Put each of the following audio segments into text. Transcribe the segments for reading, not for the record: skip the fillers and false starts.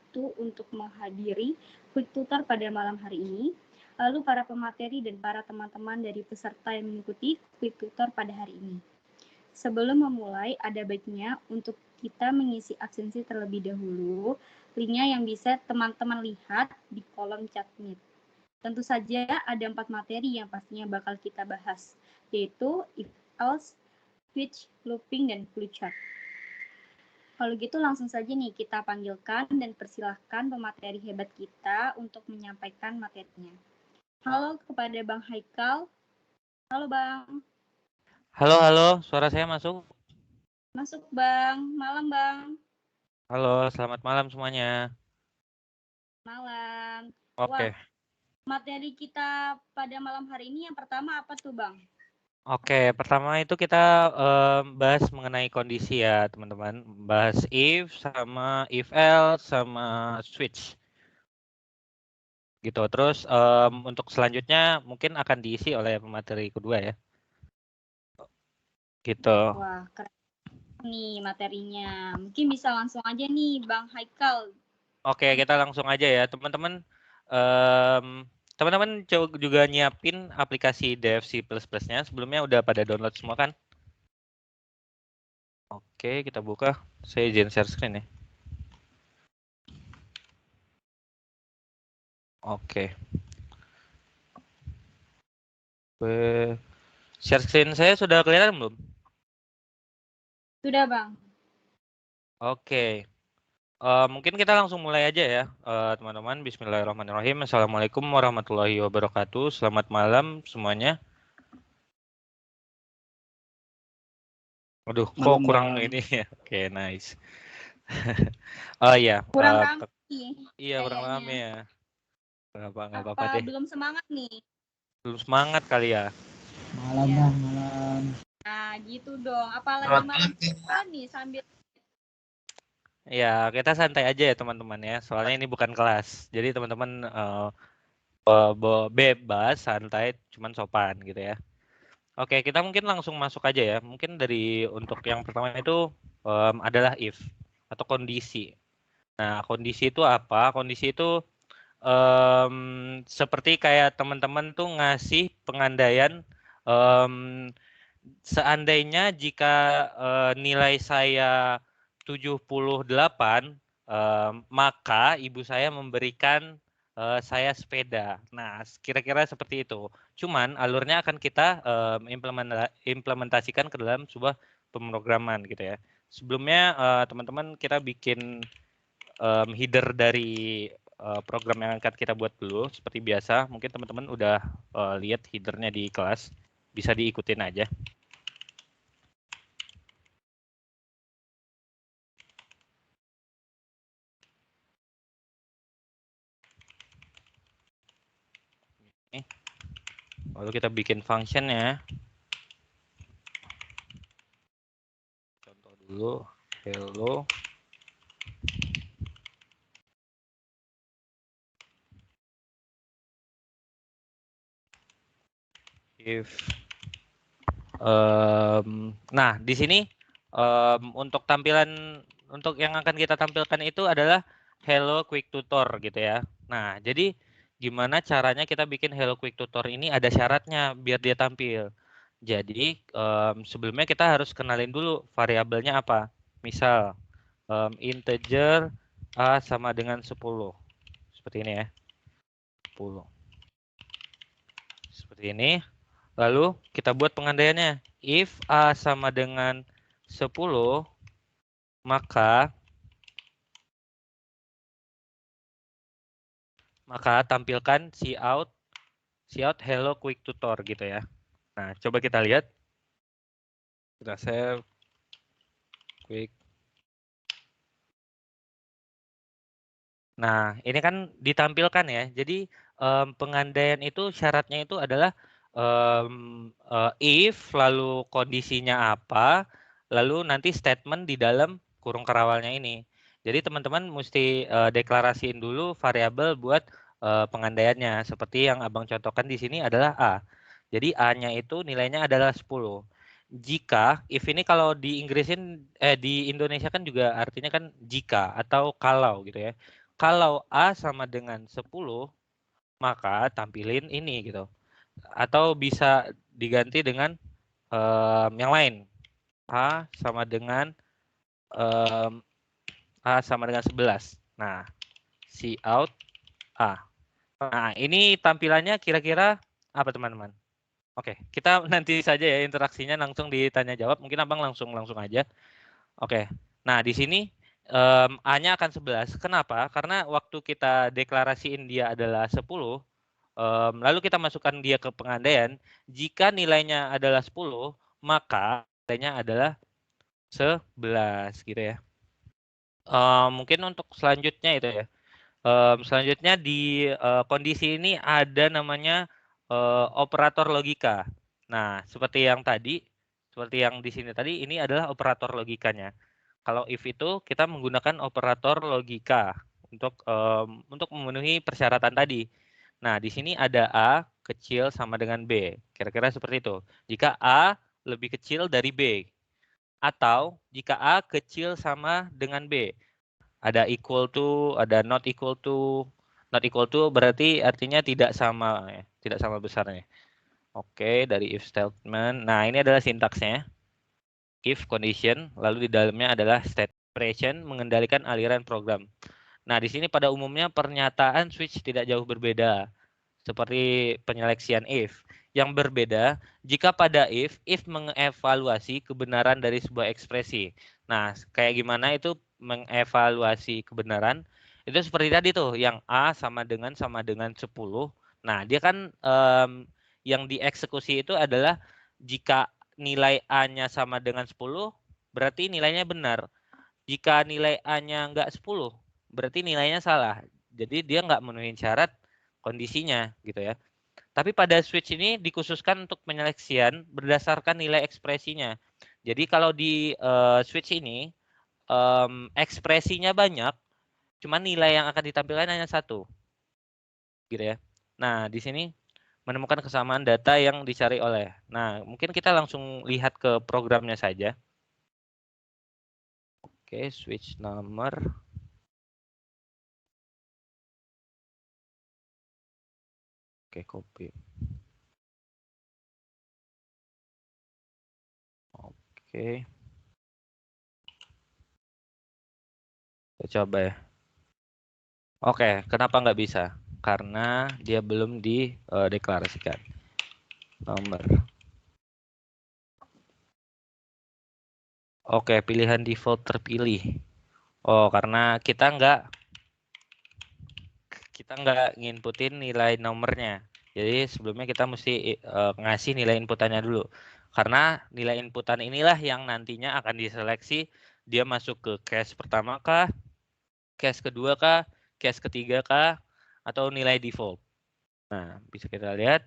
waktu untuk menghadiri quick tutor pada malam hari ini. Lalu para pemateri dan para teman-teman dari peserta yang mengikuti quick tutor pada hari ini. Sebelum memulai, ada baiknya untuk kita mengisi absensi terlebih dahulu, linknya yang bisa teman-teman lihat di kolom chat Meet. Tentu saja ada 4 materi yang pastinya bakal kita bahas, yaitu if else, switch, looping, dan flowchart. Kalau gitu langsung saja nih kita panggilkan dan persilahkan pemateri hebat kita untuk menyampaikan materinya. Halo kepada Bang Haikal. Halo Bang. Halo, suara saya masuk? Masuk Bang, malam Bang. Halo, selamat malam semuanya. Malam. Wah, Oke, materi kita pada malam hari ini yang pertama apa tuh Bang? pertama itu kita bahas mengenai kondisi ya teman-teman. Bahas if sama if else sama switch. Gitu. Terus untuk selanjutnya mungkin akan diisi oleh pemateri kedua ya. Gitu. Wah, keren nih materinya. Mungkin bisa langsung aja nih Bang Haikal. Oke, kita langsung aja ya teman-teman. em, Teman-teman juga nyiapin aplikasi DFC Plus++-nya. Sebelumnya udah pada download semua kan? Oke, kita buka. Saya izin share screen ya. Oke. Share screen saya sudah kelihatan belum? Sudah Bang. Oke. Mungkin kita langsung mulai aja ya, teman-teman. Bismillahirrahmanirrahim. Assalamualaikum warahmatullahi wabarakatuh. Selamat malam semuanya. Aduh, kok Malam, kurang Bang. ini ya? Oke, nice. Oh iya, Kurang rame nih iya kurang kayaknya. rame ya. Nggak apa-apa Apa deh. belum semangat nih? Belum semangat kali ya. Malam, Iya. Bang, malam. Nah, gitu dong. Apalagi malam nih sambil Ya, kita santai aja ya teman-teman ya. Soalnya ini bukan kelas. Jadi teman-teman bebas, santai, cuman sopan gitu ya. Oke, kita mungkin langsung masuk aja ya. Mungkin dari untuk yang pertama itu adalah if atau kondisi. Nah, kondisi itu apa? Kondisi itu seperti kayak teman-teman tuh ngasih pengandaian seandainya jika nilai saya 78, maka ibu saya memberikan saya sepeda. Nah, kira-kira seperti itu. Cuman alurnya akan kita implementasikan ke dalam sebuah pemrograman gitu ya. Sebelumnya teman-teman kita bikin header dari program yang akan kita buat dulu seperti biasa. Mungkin teman-teman udah lihat headernya di kelas, bisa diikutin aja. Lalu kita bikin functionnya. Contoh dulu, hello. If nah di sini untuk tampilan untuk yang akan kita tampilkan itu adalah Hello Quick Tutor gitu ya. Nah jadi gimana caranya kita bikin Hello Quick Tutor ini ada syaratnya biar dia tampil. Jadi sebelumnya kita harus kenalin dulu variabelnya apa. Misal integer a sama dengan 10 seperti ini ya. 10 seperti ini. Lalu kita buat pengandaiannya. If A sama dengan 10, maka tampilkan cout hello quick tutor gitu ya. Nah, coba kita lihat. Kita save quick. Nah, ini kan ditampilkan ya. Jadi pengandaian itu syaratnya itu adalah if lalu kondisinya apa, lalu nanti statement di dalam kurung kerawalnya ini. Jadi teman-teman mesti deklarasiin dulu variabel buat pengandaiannya. Seperti yang Abang contohkan di sini adalah A. Jadi A-nya itu nilainya adalah 10. Jika, if ini kalau di Inggrisin, di Indonesia kan juga artinya kan jika atau kalau gitu ya. kalau A sama dengan 10, maka tampilin ini gitu. Atau bisa diganti dengan yang lain. A sama dengan 11. Nah, Cout A. Nah, ini tampilannya kira-kira apa teman-teman? Oke, kita nanti saja ya interaksinya langsung ditanya jawab. Mungkin Abang langsung aja. Oke. Nah, di sini A-nya akan 11. Kenapa? Karena waktu kita deklarasiin dia adalah 10, lalu kita masukkan dia ke pengandaian, jika nilainya adalah 10, maka nilainya adalah 11 gitu ya. Mungkin untuk selanjutnya itu ya. Selanjutnya di kondisi ini ada namanya operator logika. Nah, seperti yang di sini tadi, ini adalah operator logikanya. Kalau if itu kita menggunakan operator logika untuk memenuhi persyaratan tadi. Nah, di sini ada A kecil sama dengan B. Kira-kira seperti itu. Jika A lebih kecil dari B. Atau jika A kecil sama dengan B. Ada equal to, ada not equal to. Not equal to berarti artinya tidak sama ya, tidak sama besarnya. Oke, dari if statement. Nah, ini adalah sintaksnya. If condition, lalu di dalamnya adalah state operation mengendalikan aliran program. Nah, di sini pada umumnya pernyataan switch tidak jauh berbeda seperti penyeleksian if. Yang berbeda jika pada if mengevaluasi kebenaran dari sebuah ekspresi. Nah, kayak gimana itu mengevaluasi kebenaran? Itu seperti tadi tuh, yang A sama dengan 10. Nah, dia kan yang dieksekusi itu adalah jika nilai A-nya sama dengan 10, berarti nilainya benar. Jika nilai A-nya enggak 10, berarti nilainya salah. Jadi dia enggak memenuhi syarat kondisinya gitu ya. Tapi pada switch ini dikhususkan untuk penyeleksian berdasarkan nilai ekspresinya. Jadi kalau di switch ini ekspresinya banyak, cuma nilai yang akan ditampilkan hanya 1. Gitu ya. Nah, di sini menemukan kesamaan data yang dicari oleh. Nah, mungkin kita langsung lihat ke programnya saja. Oke, switch nomor. Oke, copy. Oke. Kita coba ya. Oke, kenapa nggak bisa? Karena dia belum dideklarasikan. Nomor. Oke, pilihan default terpilih. Oh, karena kita nggak nginputin nilai nomornya. Jadi sebelumnya kita mesti ngasih nilai inputannya dulu. Karena nilai inputan inilah yang nantinya akan diseleksi dia masuk ke case pertama kah, case kedua kah, case ketiga kah, atau nilai default. Nah, bisa kita lihat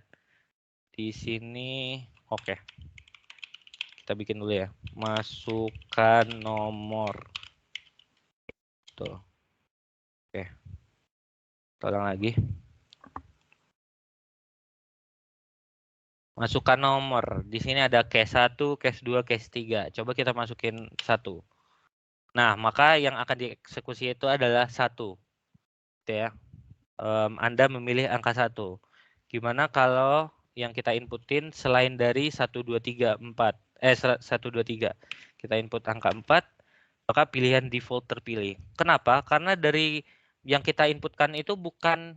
di sini. Oke. Kita bikin dulu ya. Masukkan nomor. Tuh. Oke. Tolong lagi. Masukkan nomor. Di sini ada case 1, case 2, case 3. Coba kita masukin 1. Nah, maka yang akan dieksekusi itu adalah 1. Gitu ya. Anda memilih angka 1. Gimana kalau yang kita inputin selain dari 1, 2, 3, 4. 1, 2, 3. Kita input angka 4, maka pilihan default terpilih. Kenapa? Karena dari yang kita inputkan itu bukan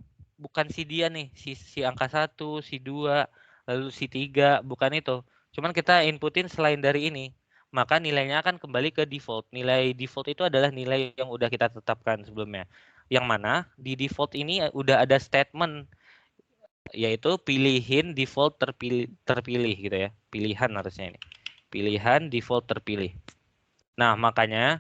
si dia nih, si angka 1, si 2, lalu si 3, bukan itu. Cuman kita inputin selain dari ini. Maka nilainya akan kembali ke default. Nilai default itu adalah nilai yang udah kita tetapkan sebelumnya. Yang mana di default ini udah ada statement, yaitu pilihin default terpilih gitu ya. Pilihan harusnya ini. Pilihan default terpilih. Nah, makanya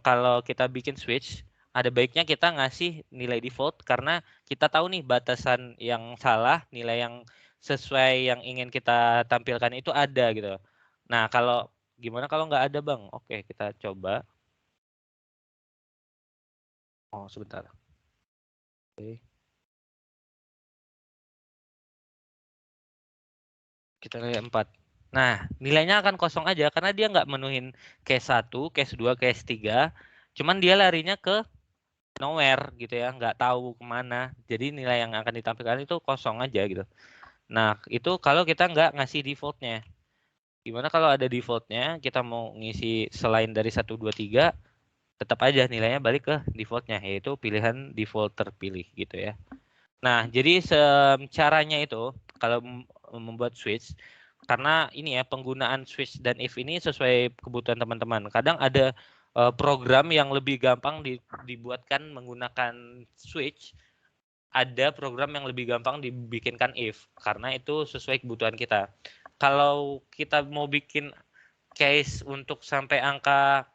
kalau kita bikin switch, ada baiknya kita ngasih nilai default karena kita tahu nih batasan yang salah, nilai yang sesuai yang ingin kita tampilkan itu ada gitu. Nah, gimana kalau nggak ada, Bang? Oke, kita coba. Oh, sebentar. Oke. Kita lihat 4. Nah, nilainya akan kosong aja karena dia nggak menuhin case 1, case 2, case 3. Cuman dia larinya ke nowhere gitu ya, nggak tahu kemana. Jadi nilai yang akan ditampilkan itu kosong aja gitu. Nah, itu kalau kita nggak ngasih defaultnya. Gimana kalau ada defaultnya, kita mau ngisi selain dari 1, 2, 3, tetap aja nilainya balik ke defaultnya, yaitu pilihan default terpilih gitu ya. Nah, jadi caranya itu kalau membuat switch, karena ini ya penggunaan switch dan if ini sesuai kebutuhan teman-teman. Kadang ada program yang lebih gampang dibuatkan menggunakan switch, ada program yang lebih gampang dibikinkan if, karena itu sesuai kebutuhan kita. Kalau kita mau bikin case untuk sampai angka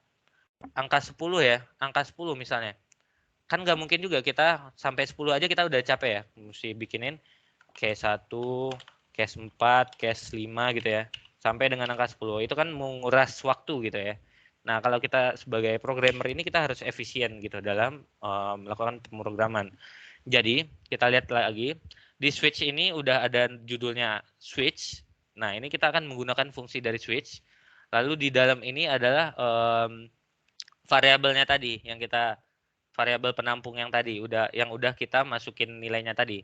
10 ya, angka 10 misalnya. Kan nggak mungkin juga kita sampai 10 aja kita udah capek ya. Mesti bikinin case 1, case 4, case 5 gitu ya. Sampai dengan angka 10. Itu kan menguras waktu gitu ya. Nah, kalau kita sebagai programmer ini kita harus efisien gitu dalam melakukan pemrograman. Jadi, kita lihat lagi. Di switch ini udah ada judulnya switch. Nah, ini kita akan menggunakan fungsi dari switch. Lalu di dalam ini adalah variabelnya tadi yang kita variabel penampung yang tadi yang udah kita masukin nilainya tadi.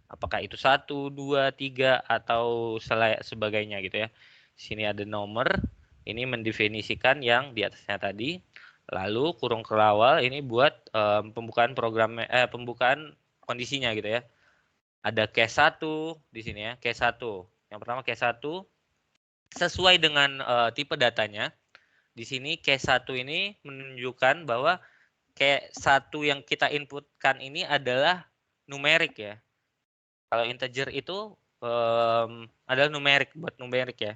Apakah itu 1, 2, 3 atau sebagainya gitu ya. Sini ada nomor, ini mendefinisikan yang di atasnya tadi. Lalu kurung kelawal ini buat pembukaan pembukaan kondisinya gitu ya. Ada case 1 di sini ya, case 1. Yang pertama case 1 sesuai dengan tipe datanya. Di sini case 1 ini menunjukkan bahwa kayak 1 yang kita inputkan ini adalah numerik ya. Kalau integer itu adalah numerik, buat numerik ya.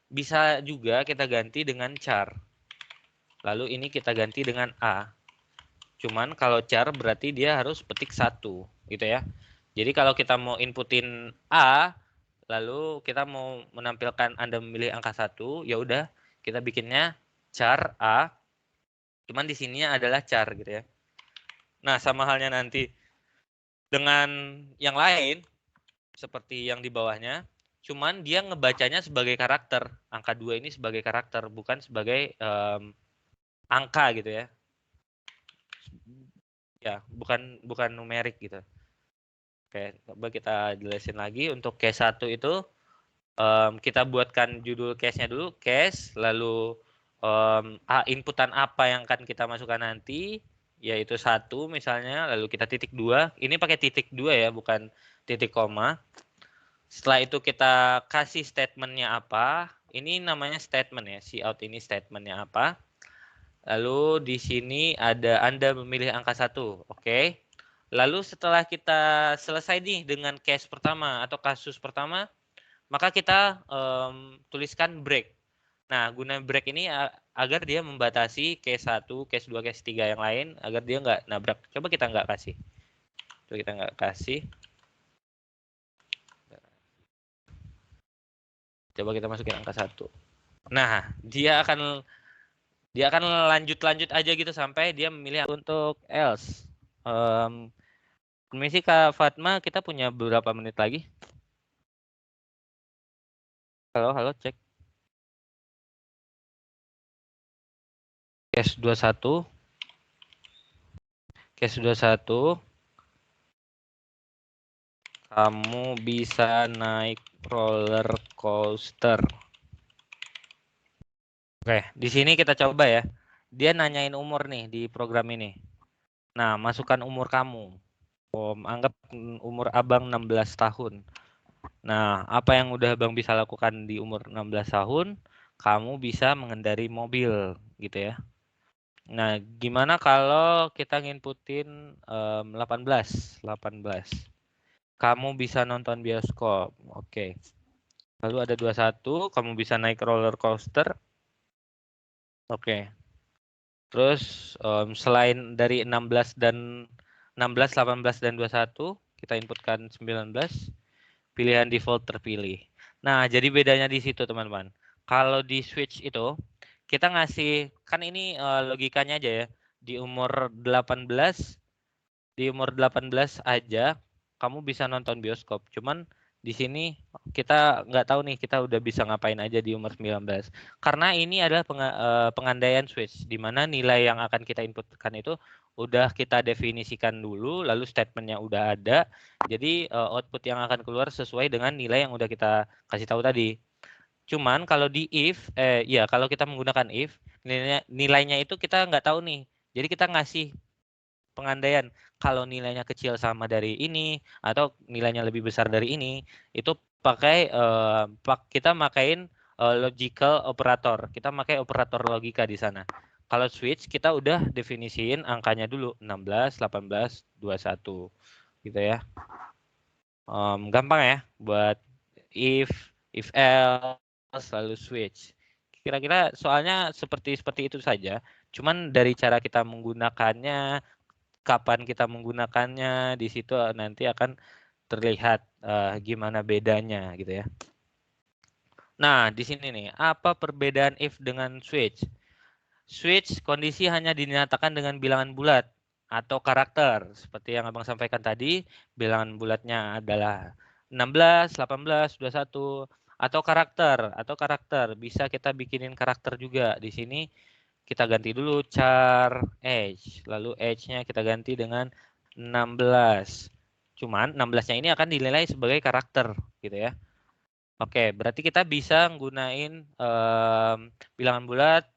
Bisa juga kita ganti dengan char. Lalu ini kita ganti dengan A. Cuman kalau char berarti dia harus petik 1 gitu ya. Jadi kalau kita mau inputin A, lalu kita mau menampilkan Anda memilih angka 1, ya udah kita bikinnya char A. Cuman di sininya adalah char gitu ya. Nah, sama halnya nanti dengan yang lain seperti yang di bawahnya, cuman dia ngebacanya sebagai karakter. Angka 2 ini sebagai karakter, bukan sebagai angka gitu ya. Ya, bukan numerik gitu. Oke, coba kita jelasin lagi. Untuk case 1 itu kita buatkan judul case-nya dulu, case, lalu inputan apa yang akan kita masukkan nanti, yaitu 1 misalnya, lalu kita titik 2. Ini pakai titik 2 ya, bukan titik koma. Setelah itu kita kasih statementnya apa. Ini namanya statement ya, cout ini statementnya apa. Lalu di sini ada Anda memilih angka 1, oke. Lalu setelah kita selesai nih dengan case pertama atau kasus pertama, maka kita tuliskan break. Nah, guna break ini agar dia membatasi case 1, case 2, case 3 yang lain, agar dia nggak nabrak. Coba kita nggak kasih. Coba kita nggak kasih. Coba kita masukin angka 1. Nah, dia akan lanjut aja gitu sampai dia memilih untuk else. Permisi Kak Fatma, kita punya beberapa menit lagi. Halo, cek. Case 21. Case 21. Kamu bisa naik roller coaster. Oke, di sini kita coba ya. Dia nanyain umur nih di program ini. Nah, masukkan umur kamu. Anggap umur abang 16 tahun. Nah, apa yang udah abang bisa lakukan di umur 16 tahun? Kamu bisa mengendari mobil gitu ya. Nah, gimana kalau kita nginputin 18? Kamu bisa nonton bioskop. Oke. Lalu ada 21, kamu bisa naik roller coaster. Oke. Terus selain dari 16, 18 dan 21, kita inputkan 19, pilihan default terpilih. Nah, jadi bedanya di situ teman-teman. Kalau di switch itu, kita ngasih, kan ini logikanya aja ya, di umur 18 aja, kamu bisa nonton bioskop. Cuman di sini kita nggak tahu nih kita udah bisa ngapain aja di umur 19. Karena ini adalah pengandaian switch, di mana nilai yang akan kita inputkan itu udah kita definisikan dulu, lalu statementnya udah ada, jadi output yang akan keluar sesuai dengan nilai yang udah kita kasih tahu tadi. Cuman kalau di if, ya kalau kita menggunakan if, nilainya itu kita nggak tahu nih. Jadi kita ngasih pengandaian kalau nilainya kecil sama dari ini atau nilainya lebih besar dari ini, itu pakai kita makain logical operator. Kita pakai operator logika di sana. Kalau switch kita udah definisiin angkanya dulu 16, 18, 21 gitu ya. Gampang ya buat if else lalu switch. Kira-kira soalnya seperti itu saja. Cuman dari cara kita menggunakannya, kapan kita menggunakannya, di situ nanti akan terlihat gimana bedanya gitu ya. Nah, di sini nih, apa perbedaan if dengan switch? Switch kondisi hanya dinyatakan dengan bilangan bulat atau karakter. Seperti yang Abang sampaikan tadi, bilangan bulatnya adalah 16, 18, 21 atau karakter. Bisa kita bikinin karakter juga. Di sini kita ganti dulu char age, lalu age-nya kita ganti dengan 16. Cuman 16-nya ini akan dinilai sebagai karakter gitu ya. Oke, berarti kita bisa gunain bilangan bulat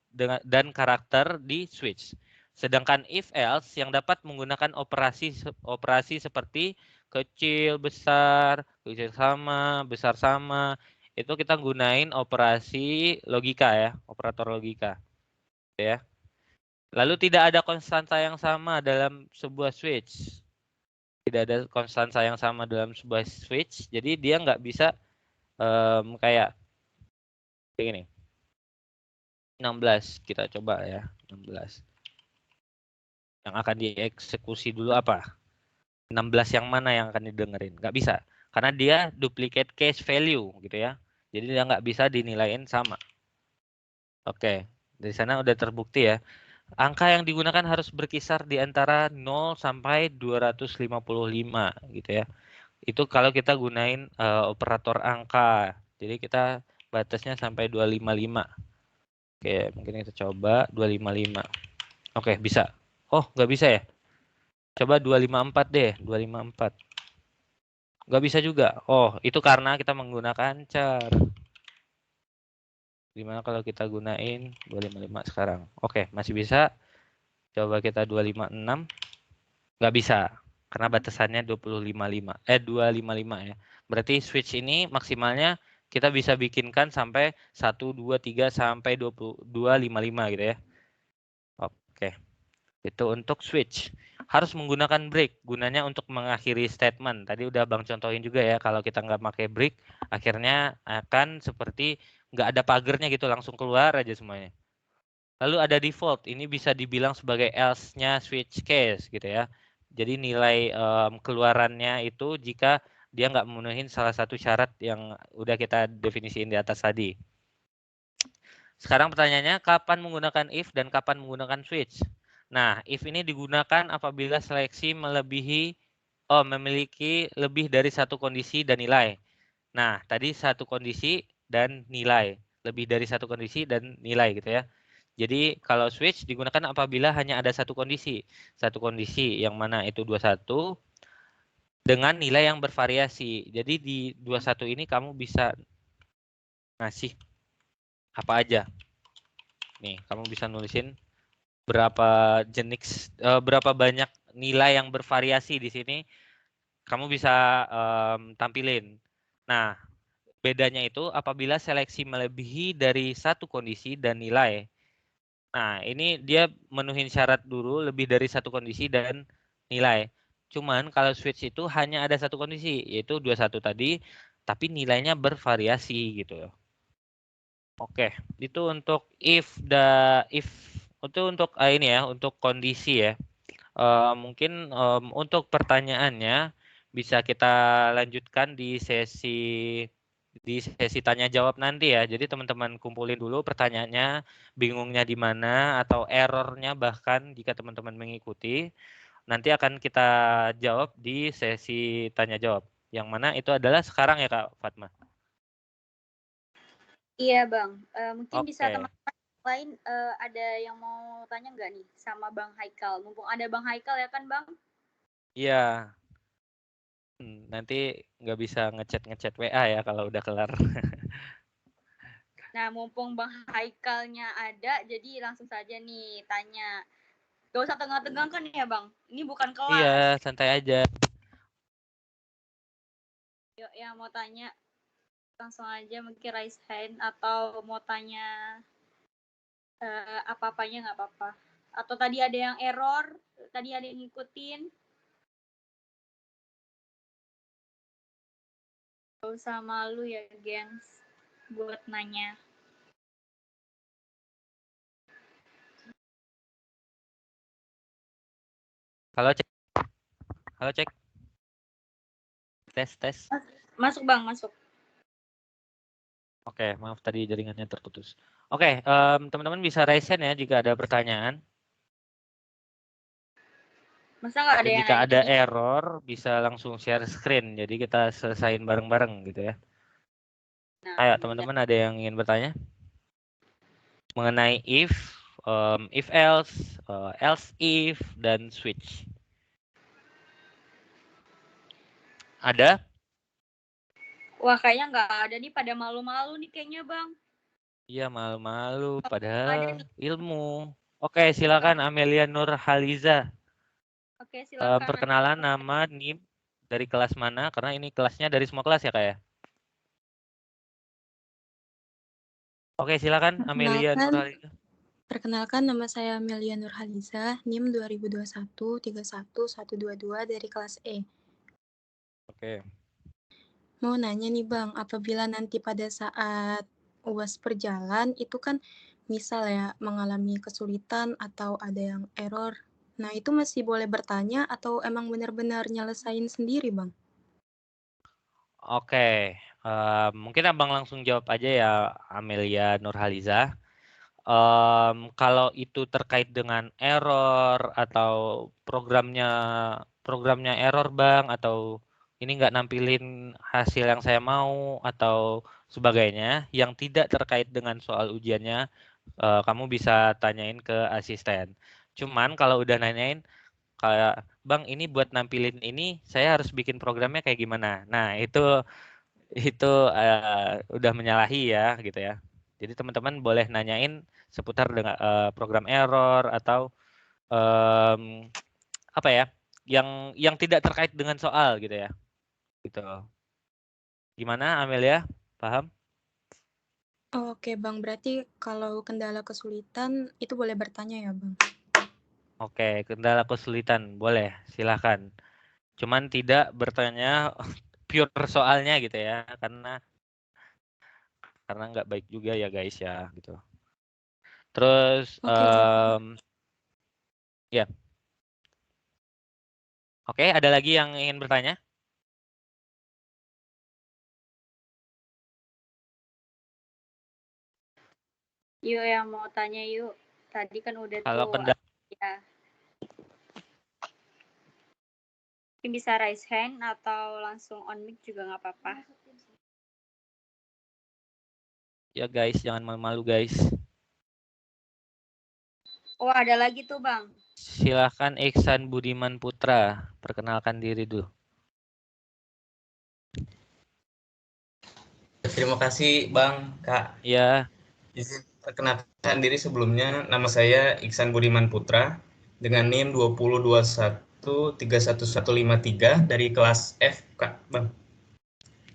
dan karakter di switch. Sedangkan if else yang dapat menggunakan operasi seperti kecil, besar sama, besar sama, itu kita gunain operasi logika ya, operator logika. Ya. Lalu tidak ada konstanta yang sama dalam sebuah switch. Tidak ada konstanta yang sama dalam sebuah switch, jadi dia nggak bisa kayak ini 16 kita coba ya 16 yang akan dieksekusi dulu apa 16 yang mana yang akan didengerin nggak bisa karena dia duplicate case value gitu ya jadi dia nggak bisa dinilaiin sama. Oke, dari sana udah terbukti ya angka yang digunakan harus berkisar di antara 0 sampai 255 gitu ya. Itu kalau kita gunain operator angka. Jadi kita batasnya sampai 255. Oke, mungkin kita coba 255. Oke, bisa. Oh, nggak bisa ya? Coba 254 deh, 254. Nggak bisa juga. Oh, itu karena kita menggunakan char. Gimana kalau kita gunain 255 sekarang? Oke, masih bisa. Coba kita 256. Nggak bisa. Karena batasannya 255 ya. Berarti switch ini maksimalnya kita bisa bikinkan sampai 1, 2, 3 sampai 255 gitu ya. Oke. Itu untuk switch. Harus menggunakan break. Gunanya untuk mengakhiri statement. Tadi udah Bang contohin juga ya. Kalau kita nggak pakai break, akhirnya akan seperti nggak ada pagernya gitu. Langsung keluar aja semuanya. Lalu ada default. Ini bisa dibilang sebagai else-nya switch case gitu ya. Jadi nilai keluarannya itu jika dia nggak memenuhi salah satu syarat yang udah kita definisiin di atas tadi. Sekarang pertanyaannya, kapan menggunakan if dan kapan menggunakan switch? Nah, if ini digunakan apabila seleksi memiliki lebih dari satu kondisi dan nilai. Nah, tadi satu kondisi dan nilai. Lebih dari satu kondisi dan nilai gitu ya. Jadi kalau switch digunakan apabila hanya ada satu kondisi. Satu kondisi yang mana itu 21 dengan nilai yang bervariasi. Jadi di 21 ini kamu bisa ngasih apa aja. Nih, kamu bisa nulisin berapa berapa banyak nilai yang bervariasi di sini kamu bisa tampilin. Nah, bedanya itu apabila seleksi melebihi dari satu kondisi dan nilai. Nah, ini dia menuhin syarat dulu lebih dari satu kondisi dan nilai. Cuman kalau switch itu hanya ada satu kondisi, yaitu 21 tadi, tapi nilainya bervariasi gitu. Oke, itu untuk if itu untuk ini ya, untuk kondisi ya. Mungkin untuk pertanyaannya bisa kita lanjutkan di sesi tanya jawab nanti ya. Jadi teman-teman kumpulin dulu pertanyaannya, bingungnya di mana atau errornya bahkan jika teman-teman mengikuti, nanti akan kita jawab di sesi tanya jawab. Yang mana itu adalah sekarang ya Kak Fatma. Iya Bang, mungkin bisa teman-teman lain ada yang mau tanya nggak nih sama Bang Haikal? Mumpung ada Bang Haikal ya kan Bang? Iya. Nanti nggak bisa ngechat WA ya kalau udah kelar. Nah, mumpung Bang Haikalnya ada, jadi langsung saja nih tanya. Gak usah tegang-tegang kan ya Bang? Ini bukan Iya, kelas. santai aja. Yuk, yang mau tanya langsung aja mungkin raise hand atau mau tanya apa-apanya nggak apa-apa. Atau tadi ada yang error, tadi ada yang ngikutin. Gak usah malu ya, gengs, buat nanya. Halo cek. Halo cek. Tes. Masuk Bang, masuk. Oke, maaf tadi jaringannya terputus. Oke, teman-teman bisa raise hand ya jika ada pertanyaan. Masa nggak ada Dan yang jika nanya ada nih? error, bisa langsung share screen. Jadi kita selesain bareng-bareng gitu ya. Nah, Ayo, benar. teman-teman ada yang ingin bertanya? Mengenai if else, else if, dan switch. Ada? Wah, kayaknya nggak ada nih, pada malu-malu nih kayaknya Bang. Iya, malu-malu. Ada Padahal nih. ilmu. Oke, silakan Amelia Nurhaliza. Oke, silakan. Perkenalan nama, NIM, dari kelas mana? Karena ini kelasnya dari semua kelas ya, Kak ya? Oke, silakan Amelia Nurhaliza. Perkenalkan, nama saya Amelia Nurhaliza, NIM 2021 31122 dari kelas E. Oke. Mau nanya nih Bang, apabila nanti pada saat UAS berjalan, itu kan misal ya mengalami kesulitan atau ada yang error. Nah, itu masih boleh bertanya atau emang benar-benar nyelesain sendiri Bang? Oke, mungkin Abang langsung jawab aja ya, Amelia Nurhaliza. Kalau itu terkait dengan error atau programnya error Bang, atau ini nggak nampilin hasil yang saya mau atau sebagainya yang tidak terkait dengan soal ujiannya, kamu bisa tanyain ke asisten. Cuman kalau udah nanyain kayak Bang ini buat nampilin ini saya harus bikin programnya kayak gimana. Nah, itu udah menyalahi ya gitu ya. Jadi teman-teman boleh nanyain seputar dengan program error atau apa ya, yang tidak terkait dengan soal gitu ya. Gitu. Gimana Amelia? Paham? Oke Bang, berarti kalau kendala kesulitan itu boleh bertanya ya Bang? Oke, kendala kesulitan boleh, silahkan. Cuman tidak bertanya pure soalnya gitu ya, karena nggak baik juga ya guys ya gitu. Terus Oke, ya. Oke, ada lagi yang ingin bertanya? Yuk yang mau tanya yuk. Tadi kan udah Kalau tuh. Ya. Mungkin bisa raise hand atau langsung on mic juga nggak apa-apa. ya guys, jangan malu-malu guys. Oh, ada lagi tuh Bang. Silahkan Iksan Budiman Putra, perkenalkan diri dulu. Terima kasih Bang, Kak. Ya. Izin perkenalkan diri sebelumnya, nama saya Iksan Budiman Putra dengan NIM 2021 31153 dari kelas F, Kak, Bang.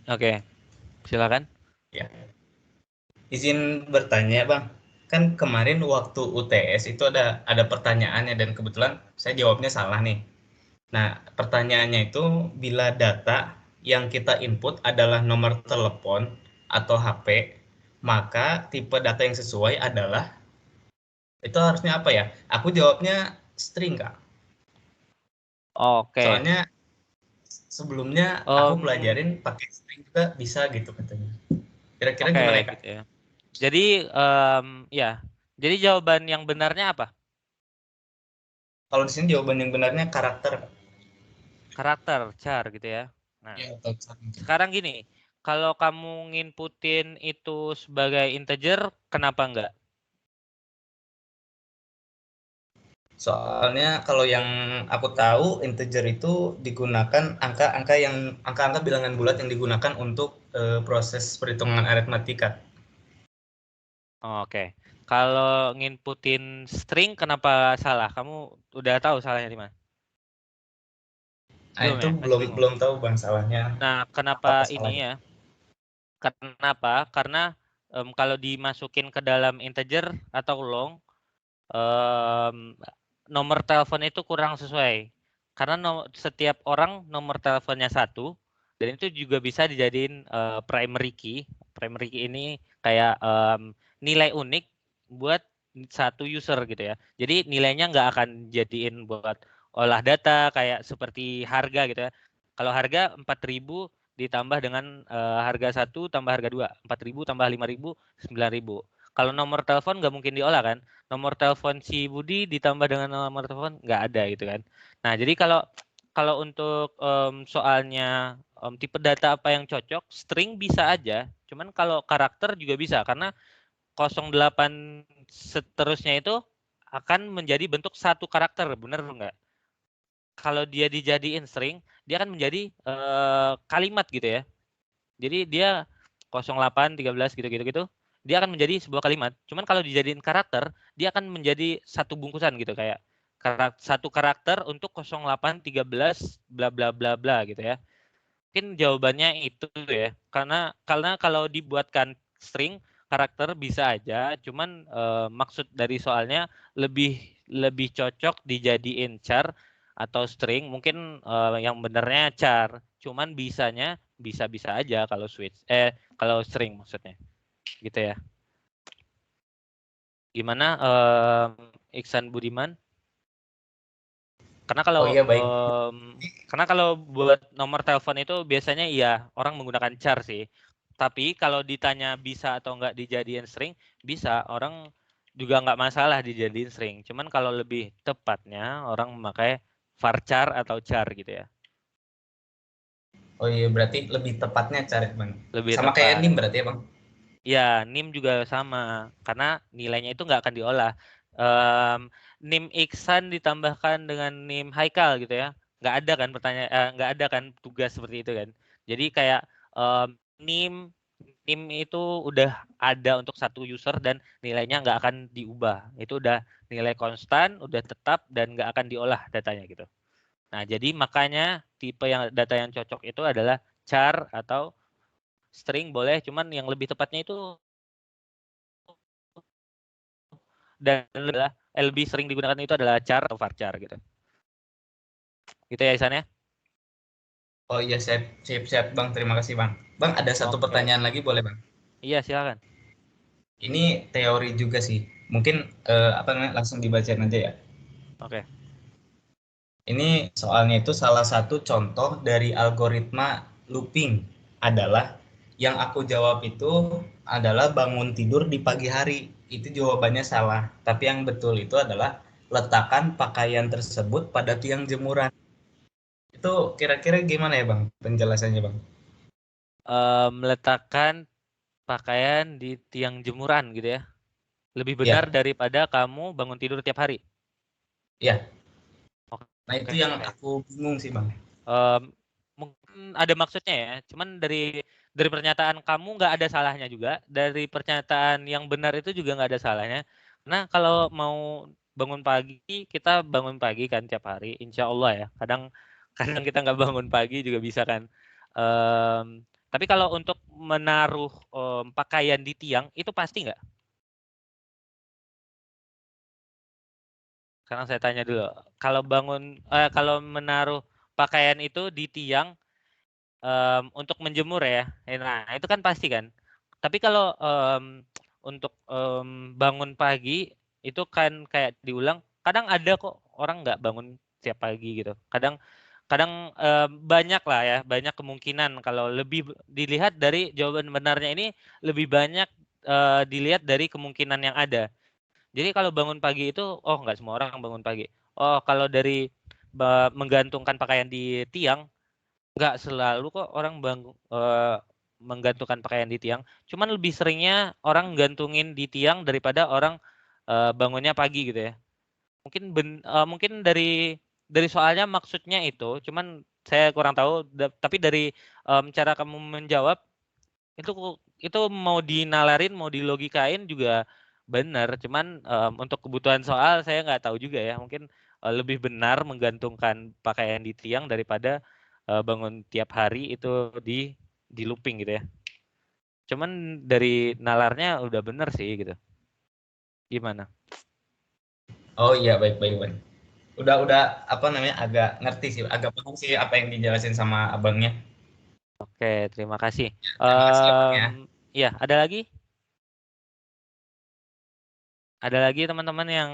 Oke, silakan. Ya. Izin bertanya, Bang. Kan kemarin waktu UTS itu ada pertanyaannya dan kebetulan saya jawabnya salah nih. Nah, pertanyaannya itu bila data yang kita input adalah nomor telepon atau HP, maka tipe data yang sesuai adalah itu harusnya apa ya? Aku jawabnya string, Kak. Oke. Soalnya sebelumnya aku pelajarin pakai string juga bisa gitu katanya. Kira-kira Oke, gimana ya, Kak? gitu ya. Jadi ya. Jadi jawaban yang benarnya apa? Kalau di sini jawaban yang benarnya karakter. Karakter, char gitu ya. Nah, Ya, sekarang gini, kalau kamu nginputin itu sebagai integer, kenapa enggak? Soalnya kalau yang aku tahu integer itu digunakan angka-angka bilangan bulat yang digunakan untuk proses perhitungan aritmatika. Oke. Kalau nginputin string kenapa salah? Kamu udah tahu salahnya di mana? Nah, Belum itu ya? Masih bingung. belum tahu Bang salahnya. Nah, Apa kenapa ini salahnya? ya? Kenapa? Karena kalau dimasukin ke dalam integer atau long, nomor telepon itu kurang sesuai. Karena setiap orang nomor teleponnya satu, dan itu juga bisa dijadiin primary key. Primary key ini kayak nilai unik buat satu user gitu ya. Jadi nilainya nggak akan jadiin buat olah data kayak seperti harga gitu ya. Kalau harga 4.000 ditambah dengan harga 1 tambah harga 2, 4.000 tambah 5.000, 9.000. Kalau nomor telepon nggak mungkin diolah kan. Nomor telepon si Budi ditambah dengan nomor telepon nggak ada gitu kan. Nah, jadi kalau untuk soalnya tipe data apa yang cocok, string bisa aja. Cuman kalau karakter juga bisa karena 08 seterusnya itu akan menjadi bentuk satu karakter, bener nggak? Kalau dia dijadiin string, dia akan menjadi kalimat gitu ya. Jadi dia 08, 13 gitu. Dia akan menjadi sebuah kalimat. Cuman kalau dijadiin karakter, dia akan menjadi satu bungkusan gitu kayak satu karakter untuk 08, 13 bla bla bla bla gitu ya. Mungkin jawabannya itu ya. Karena kalau dibuatkan string karakter bisa aja, cuman maksud dari soalnya lebih cocok dijadiin char atau string. Mungkin yang benernya char, cuman bisanya bisa-bisa aja kalau kalau string maksudnya. Gitu ya. Gimana Iksan Budiman? Karena kalau Oh iya baik. karena kalau buat nomor telepon itu biasanya iya orang menggunakan char sih. Tapi kalau ditanya bisa atau enggak dijadiin string, bisa. Orang juga nggak masalah dijadiin string. Cuman kalau lebih tepatnya orang memakai varchar atau char gitu ya. Oh iya berarti lebih tepatnya cari Bang. Lebih Sama kayak tepat. NIM berarti ya Bang. Ya, NIM juga sama. Karena nilainya itu nggak akan diolah. NIM Iksan ditambahkan dengan NIM Haikal gitu ya. Nggak ada kan nggak ada kan tugas seperti itu kan. Jadi kayak NIM itu udah ada untuk satu user dan nilainya nggak akan diubah. Itu udah nilai konstan, udah tetap dan nggak akan diolah datanya gitu. Nah, jadi makanya tipe data yang cocok itu adalah char atau string boleh, cuman yang lebih tepatnya itu dan lebih sering digunakan itu adalah char atau varchar gitu. Gitu ya Isan ya. Oh iya siap Bang. Terima kasih Bang. Bang ada satu Oke. pertanyaan lagi boleh Bang? Iya, silakan. Ini teori juga sih. Mungkin apa namanya langsung dibacain aja ya. Oke. Ini soalnya itu salah satu contoh dari algoritma looping adalah yang aku jawab itu adalah bangun tidur di pagi hari. Itu jawabannya salah. Tapi yang betul itu adalah letakkan pakaian tersebut pada tiang jemuran. Itu kira-kira gimana ya Bang penjelasannya Bang? Meletakkan pakaian di tiang jemuran gitu ya. Lebih benar Ya, daripada kamu bangun tidur tiap hari. ya. Oke. Nah itu yang aku bingung sih Bang. Mungkin ada maksudnya ya. Cuman dari pernyataan kamu nggak ada salahnya juga. Dari pernyataan yang benar itu juga nggak ada salahnya. Nah kalau mau bangun pagi, kita bangun pagi kan tiap hari. Insya Allah ya. Kadang kita nggak bangun pagi juga bisa kan. Tapi kalau untuk menaruh pakaian di tiang itu pasti nggak? Sekarang saya tanya dulu. Kalau menaruh pakaian itu di tiang untuk menjemur ya. Nah, itu kan pasti kan. Tapi kalau untuk bangun pagi itu kan kayak diulang. Kadang ada kok orang nggak bangun tiap pagi gitu. Kadang kadang banyak lah ya, banyak kemungkinan kalau lebih dilihat dari jawaban benarnya ini lebih banyak dilihat dari kemungkinan yang ada. Jadi kalau bangun pagi itu, oh nggak semua orang bangun pagi. Oh kalau dari menggantungkan pakaian di tiang, nggak selalu kok orang menggantungkan pakaian di tiang. Cuman lebih seringnya orang gantungin di tiang daripada orang bangunnya pagi gitu ya. Mungkin dari soalnya maksudnya itu, cuman saya kurang tahu. Tapi dari cara kamu menjawab itu mau dinalarin, mau dilogikain juga benar. Cuman untuk kebutuhan soal saya nggak tahu juga ya. Mungkin lebih benar menggantungkan pakaian di tiang daripada bangun tiap hari itu di looping gitu ya. Cuman dari nalarnya udah bener sih gitu. Gimana? Oh iya, baik. Udah apa namanya, agak ngerti sih, agak paham sih apa yang dijelasin sama abangnya. Oke, terima kasih. Terima kasih ya bang ya. Ya, ada lagi? Ada lagi teman-teman yang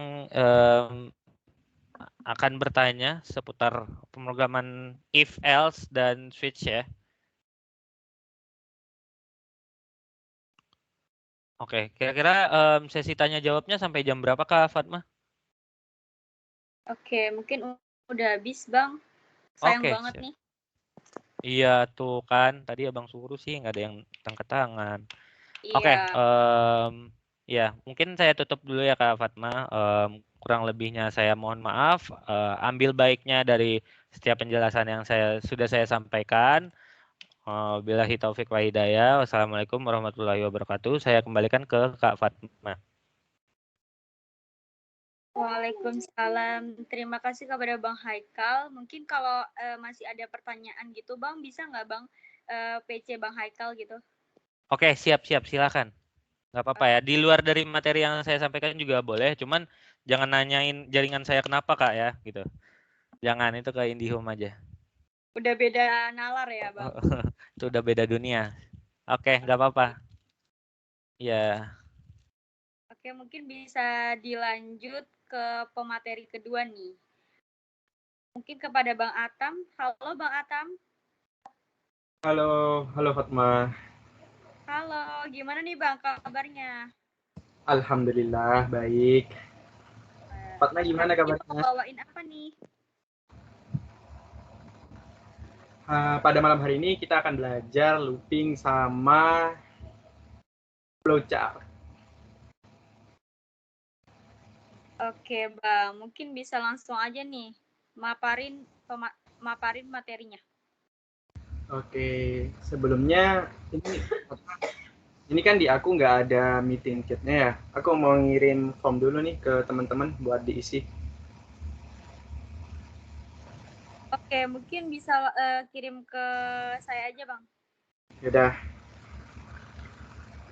akan bertanya seputar pemrograman if, else, dan switch ya. Oke, kira-kira sesi tanya jawabnya sampai jam berapa Kak Fatma? Oke, mungkin udah habis Bang. Sayang Oke, banget siap. nih. Iya tuh kan, tadi abang suruh sih nggak ada yang angkat tangan. Oke, Iya. ya mungkin saya tutup dulu ya Kak Fatma. Kurang lebihnya saya mohon maaf. Ambil baiknya dari setiap penjelasan yang sudah saya sampaikan. Billahi taufik wa hidayah. Wassalamualaikum warahmatullahi wabarakatuh. Saya kembalikan ke Kak Fatma. Waalaikumsalam. Terima kasih kepada Bang Haikal. Mungkin kalau masih ada pertanyaan gitu Bang, bisa nggak Bang PC Bang Haikal gitu? Oke, siap, silakan. Nggak apa-apa ya. Di luar dari materi yang saya sampaikan juga boleh. Cuman jangan nanyain jaringan saya kenapa Kak ya, gitu. Jangan, itu ke IndiHome aja. Udah beda nalar ya Bang? Itu udah beda dunia. Oke, nggak apa-apa. Ya. Oke, mungkin bisa dilanjut ke pemateri kedua nih. Mungkin kepada Bang Atam. Halo Bang Atam. Halo Fatma. Halo, gimana nih Bang kabarnya? Alhamdulillah baik. Fatma gimana Hari ini kabarnya? mau bawain apa nih? Pada malam hari ini kita akan belajar looping sama flowchart. Oke Bang, mungkin bisa langsung aja nih maparin materinya. Oke, sebelumnya ini kan di aku nggak ada meeting kitnya ya. Aku mau ngirim form dulu nih ke teman-teman buat diisi. Oke, mungkin bisa kirim ke saya aja Bang. Yaudah.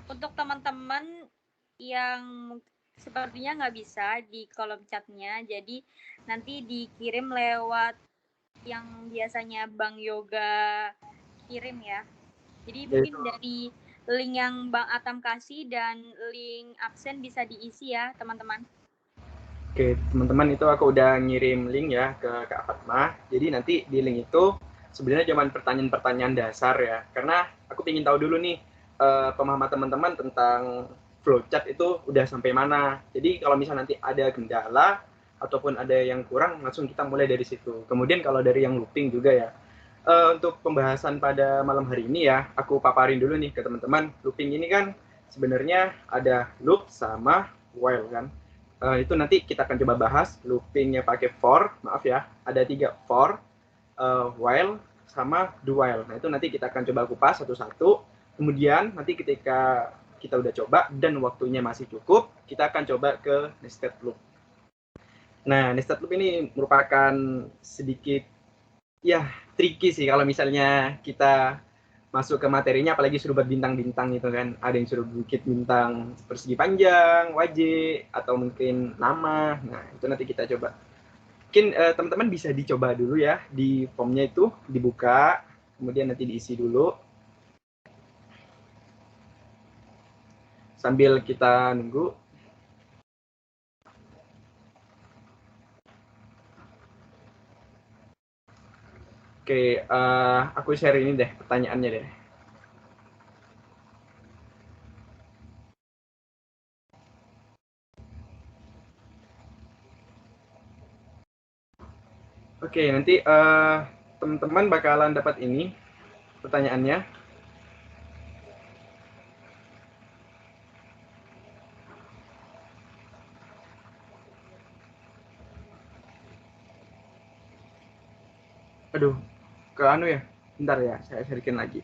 Untuk teman-teman yang sepertinya nggak bisa di kolom chatnya, jadi nanti dikirim lewat yang biasanya Bang Yoga kirim ya. Jadi mungkin dari link yang Bang Atam kasih dan link absen bisa diisi ya teman-teman. Oke, teman-teman, itu aku udah ngirim link ya ke Kak Fatma. Jadi nanti di link itu sebenarnya cuma pertanyaan-pertanyaan dasar ya. Karena aku ingin tahu dulu nih pemahaman teman-teman tentang flowchart itu udah sampai mana. Jadi kalau misalnya nanti ada kendala ataupun ada yang kurang, langsung kita mulai dari situ. Kemudian kalau dari yang looping juga ya. Untuk pembahasan pada malam hari ini ya, aku paparin dulu nih ke teman-teman. Looping ini kan sebenarnya ada loop sama while kan. Itu nanti kita akan coba bahas loopingnya pakai for, maaf ya, ada 3 for, while, sama do while. Nah itu nanti kita akan coba kupas satu-satu. Kemudian nanti ketika kita udah coba dan waktunya masih cukup, kita akan coba ke nested loop. Nah nested loop ini merupakan sedikit ya tricky sih kalau misalnya kita masuk ke materinya, apalagi suruh buat bintang-bintang gitu kan. Ada yang suruh bukit bintang persegi panjang, wajib, atau mungkin nama. Nah, itu nanti kita coba. Mungkin teman-teman bisa dicoba dulu ya, di formnya itu dibuka, kemudian nanti diisi dulu. Sambil kita nunggu. Oke, aku share ini deh, pertanyaannya deh. Oke, nanti teman-teman bakalan dapat ini pertanyaannya. Aduh, ke anu ya. Bentar ya, saya sharingin lagi.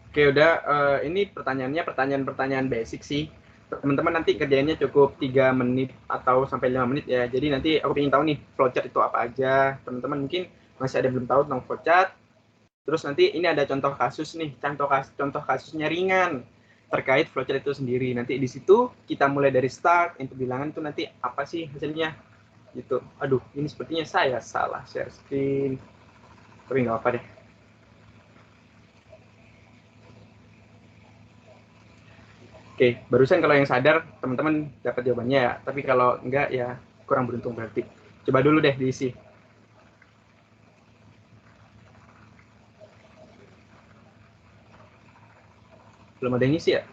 Oke, udah. Ini pertanyaannya pertanyaan basic sih. Teman-teman nanti kerjainnya cukup 3 menit atau sampai 5 menit ya. Jadi nanti aku ingin tahu nih flowchart itu apa aja. Teman-teman mungkin masih ada belum tahu tentang flowchart. Terus nanti ini ada contoh kasus nih, contoh kasusnya ringan terkait flowchart itu sendiri. Nanti di situ kita mulai dari start, input bilangan itu nanti apa sih hasilnya gitu. Aduh, ini sepertinya saya salah share screen. Tapi nggak apa deh. Oke, barusan kalau yang sadar teman-teman dapat jawabannya ya. Tapi kalau enggak ya kurang beruntung berarti. Coba dulu deh diisi. Belum ada yang isi ya?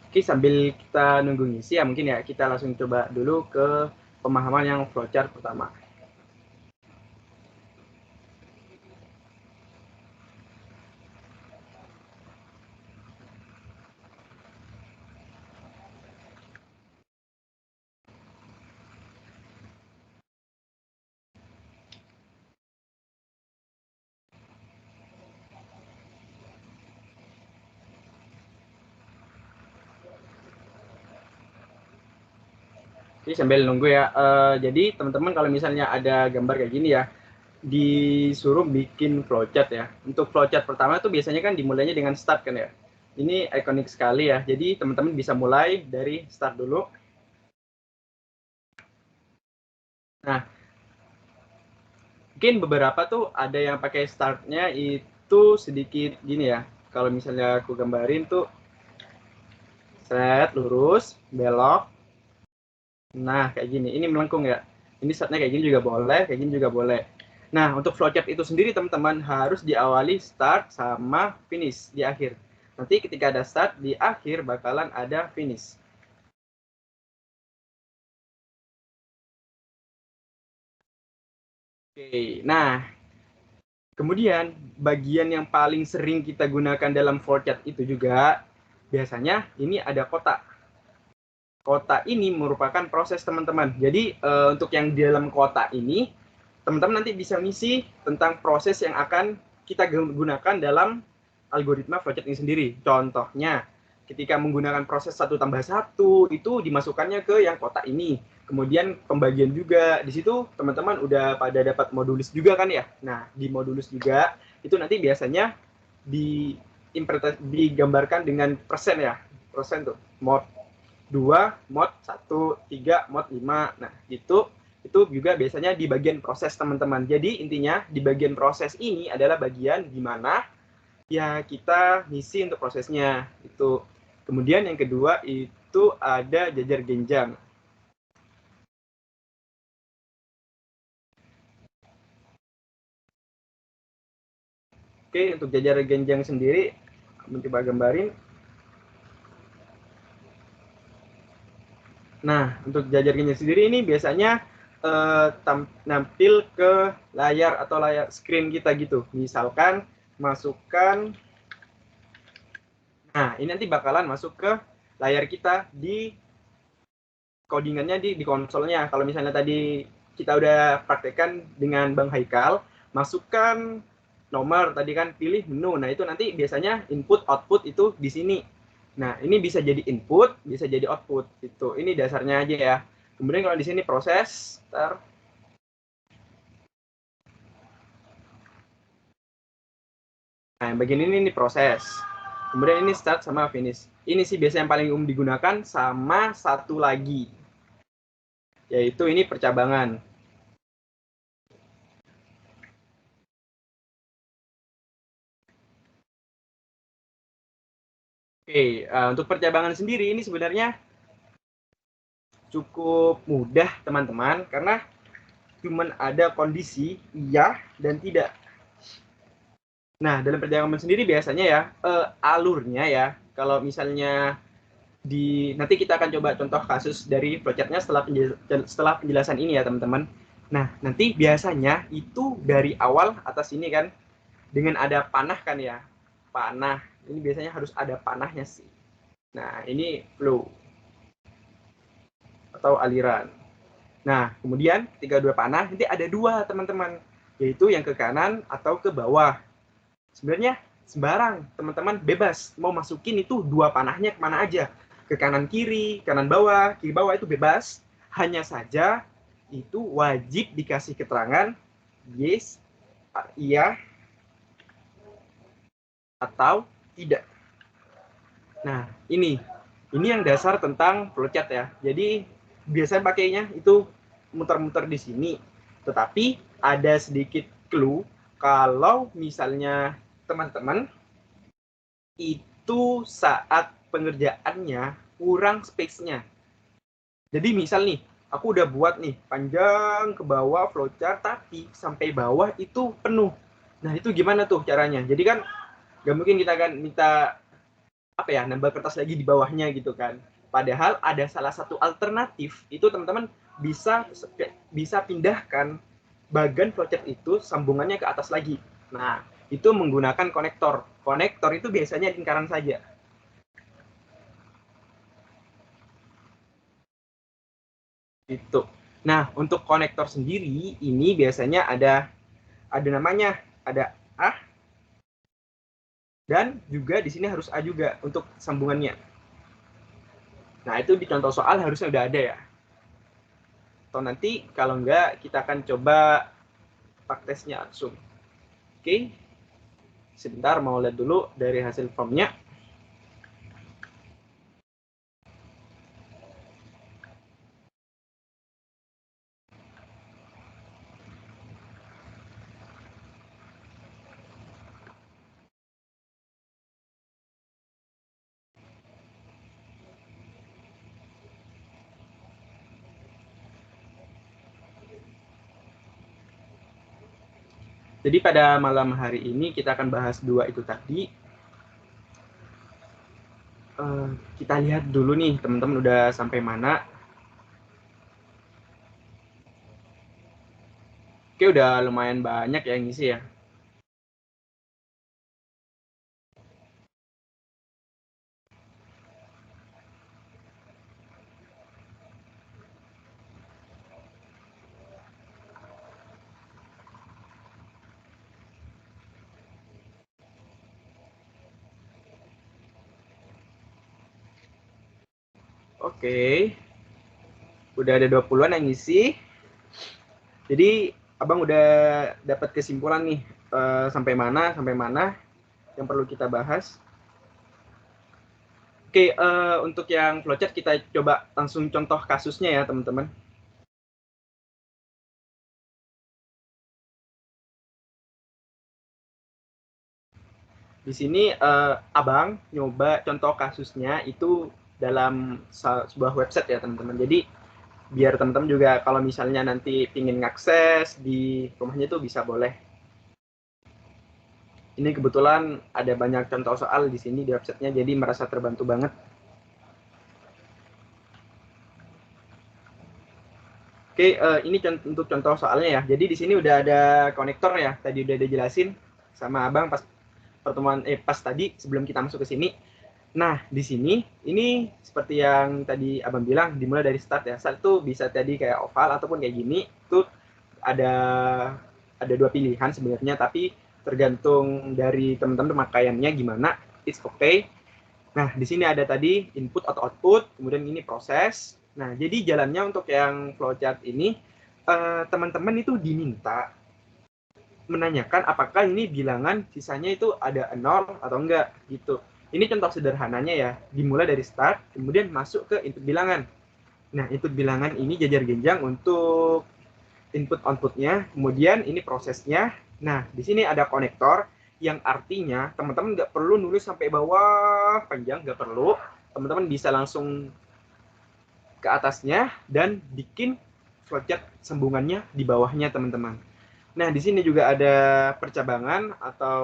Oke, sambil kita nunggu ngisi ya mungkin ya kita langsung coba dulu ke pemahaman yang flowchart pertama. Jadi sambil nunggu ya, jadi teman-teman kalau misalnya ada gambar kayak gini ya, disuruh bikin flowchart ya. Untuk flowchart pertama tuh biasanya kan dimulainya dengan start kan ya. Ini ikonik sekali ya, jadi teman-teman bisa mulai dari start dulu. Nah, mungkin beberapa tuh ada yang pakai startnya itu sedikit gini ya. Kalau misalnya aku gambarin tuh, set, lurus, belok, nah, kayak gini. Ini melengkung ya. Ini startnya kayak gini juga boleh, kayak gini juga boleh. Nah, untuk flowchart itu sendiri teman-teman harus diawali start sama finish di akhir. Nanti ketika ada start, di akhir bakalan ada finish. Oke, nah kemudian bagian yang paling sering kita gunakan dalam flowchart itu juga biasanya ini ada kotak. Kotak ini merupakan proses teman-teman. Jadi untuk yang di dalam kotak ini teman-teman nanti bisa ngisi tentang proses yang akan kita gunakan dalam algoritma flowchart ini sendiri. Contohnya, ketika menggunakan proses 1+1 itu dimasukkannya ke yang kotak ini. Kemudian pembagian juga, di situ teman-teman udah pada dapat modulus juga kan ya. Nah, di modulus juga itu nanti biasanya digambarkan dengan persen ya. Persen tuh, mod 2, mod 1, 3, mod 5. Nah, itu juga biasanya di bagian proses teman-teman. Jadi intinya di bagian proses ini adalah bagian di mana ya kita ngisi untuk prosesnya itu. Kemudian yang kedua itu ada jajar genjang. Oke, untuk jajar genjang sendiri mencoba gambarin. Nah, untuk jajar genjang sendiri ini biasanya nampil ke layar atau layar screen kita gitu. Misalkan masukkan, nah ini nanti bakalan masuk ke layar kita di codingannya di konsolnya. Kalau misalnya tadi kita udah praktekkan dengan Bang Haikal, masukkan nomor tadi kan, pilih menu. Nah itu nanti biasanya input output itu di sini. Nah ini bisa jadi input, bisa jadi output. Itu ini dasarnya aja ya. Kemudian kalau di sini proses, nah bagian ini proses. Kemudian ini start sama finish. Ini sih biasanya yang paling umum digunakan, sama satu lagi, yaitu ini percabangan. Oke, untuk percabangan sendiri ini sebenarnya cukup mudah teman-teman, karena cuman ada kondisi iya dan tidak. Nah, dalam perjalanan sendiri biasanya ya, alurnya ya, kalau misalnya nanti kita akan coba contoh kasus dari flowchart-nya setelah penjelasan ini ya, teman-teman. Nah, nanti biasanya itu dari awal atas ini kan, dengan ada panah kan ya, panah. Ini biasanya harus ada panahnya sih. Nah, ini flow atau aliran. Nah, kemudian ketika dua panah, nanti ada dua, teman-teman, yaitu yang ke kanan atau ke bawah. Sebenarnya sembarang, teman-teman bebas mau masukin itu dua panahnya kemana aja, ke kanan kiri bawah, kiri bawah itu bebas. Hanya saja itu wajib dikasih keterangan yes, iya, atau tidak. Nah, ini yang dasar tentang flowchart ya. Jadi biasanya pakainya itu muter-muter di sini. Tetapi ada sedikit clue kalau misalnya teman-teman itu saat pengerjaannya kurang space-nya. Jadi misal nih, aku udah buat nih panjang ke bawah flowchart, tapi sampai bawah itu penuh. Nah, itu gimana tuh caranya? Jadi kan nggak mungkin kita kan minta nambah kertas lagi di bawahnya gitu kan. Padahal ada salah satu alternatif, itu teman-teman bisa pindahkan bagian flowchart itu sambungannya ke atas lagi. Nah, itu menggunakan konektor. Konektor itu biasanya lingkaran saja. Itu. Nah, untuk konektor sendiri ini biasanya ada namanya, ada A, dan juga di sini harus A juga untuk sambungannya. Nah, itu di contoh soal harusnya udah ada ya. Atau nanti kalau enggak, kita akan coba prakteknya langsung. Oke. Sebentar, mau lihat dulu dari hasil formnya. Jadi pada malam hari ini kita akan bahas dua itu tadi. Kita lihat dulu nih teman-teman udah sampai mana. Oke, udah lumayan banyak ya yang ngisi ya. Oke. Udah ada 20-an yang ngisi. Jadi Abang udah dapat kesimpulan nih sampai mana yang perlu kita bahas. Oke, untuk yang flowchart kita coba langsung contoh kasusnya ya, teman-teman. Di sini Abang nyoba contoh kasusnya itu dalam sebuah website ya, teman-teman. Jadi biar teman-teman juga kalau misalnya nanti ingin ngakses di rumahnya itu bisa boleh. Ini kebetulan ada banyak contoh soal di sini di websitenya, jadi merasa terbantu banget. Oke, ini untuk contoh soalnya ya. Jadi di sini udah ada konektor ya, tadi udah dijelasin sama Abang pas pertemuan pas tadi sebelum kita masuk ke sini. Nah, di sini ini seperti yang tadi Abang bilang, dimulai dari start ya. Start itu bisa tadi kayak oval ataupun kayak gini. Itu ada dua pilihan sebenarnya, tapi tergantung dari teman-teman pemakaiannya gimana. It's okay. Nah, di sini ada tadi input atau output, kemudian ini proses. Nah, jadi jalannya untuk yang flowchart ini, teman-teman itu diminta menanyakan apakah ini bilangan sisanya itu ada 0 atau enggak gitu. Ini contoh sederhananya ya, dimulai dari start, kemudian masuk ke input bilangan. Nah, input bilangan ini jajar genjang untuk input outputnya, kemudian ini prosesnya. Nah, di sini ada konektor, yang artinya teman-teman nggak perlu nulis sampai bawah panjang, nggak perlu. Teman-teman bisa langsung ke atasnya dan bikin flowchart sambungannya di bawahnya, teman-teman. Nah, di sini juga ada percabangan atau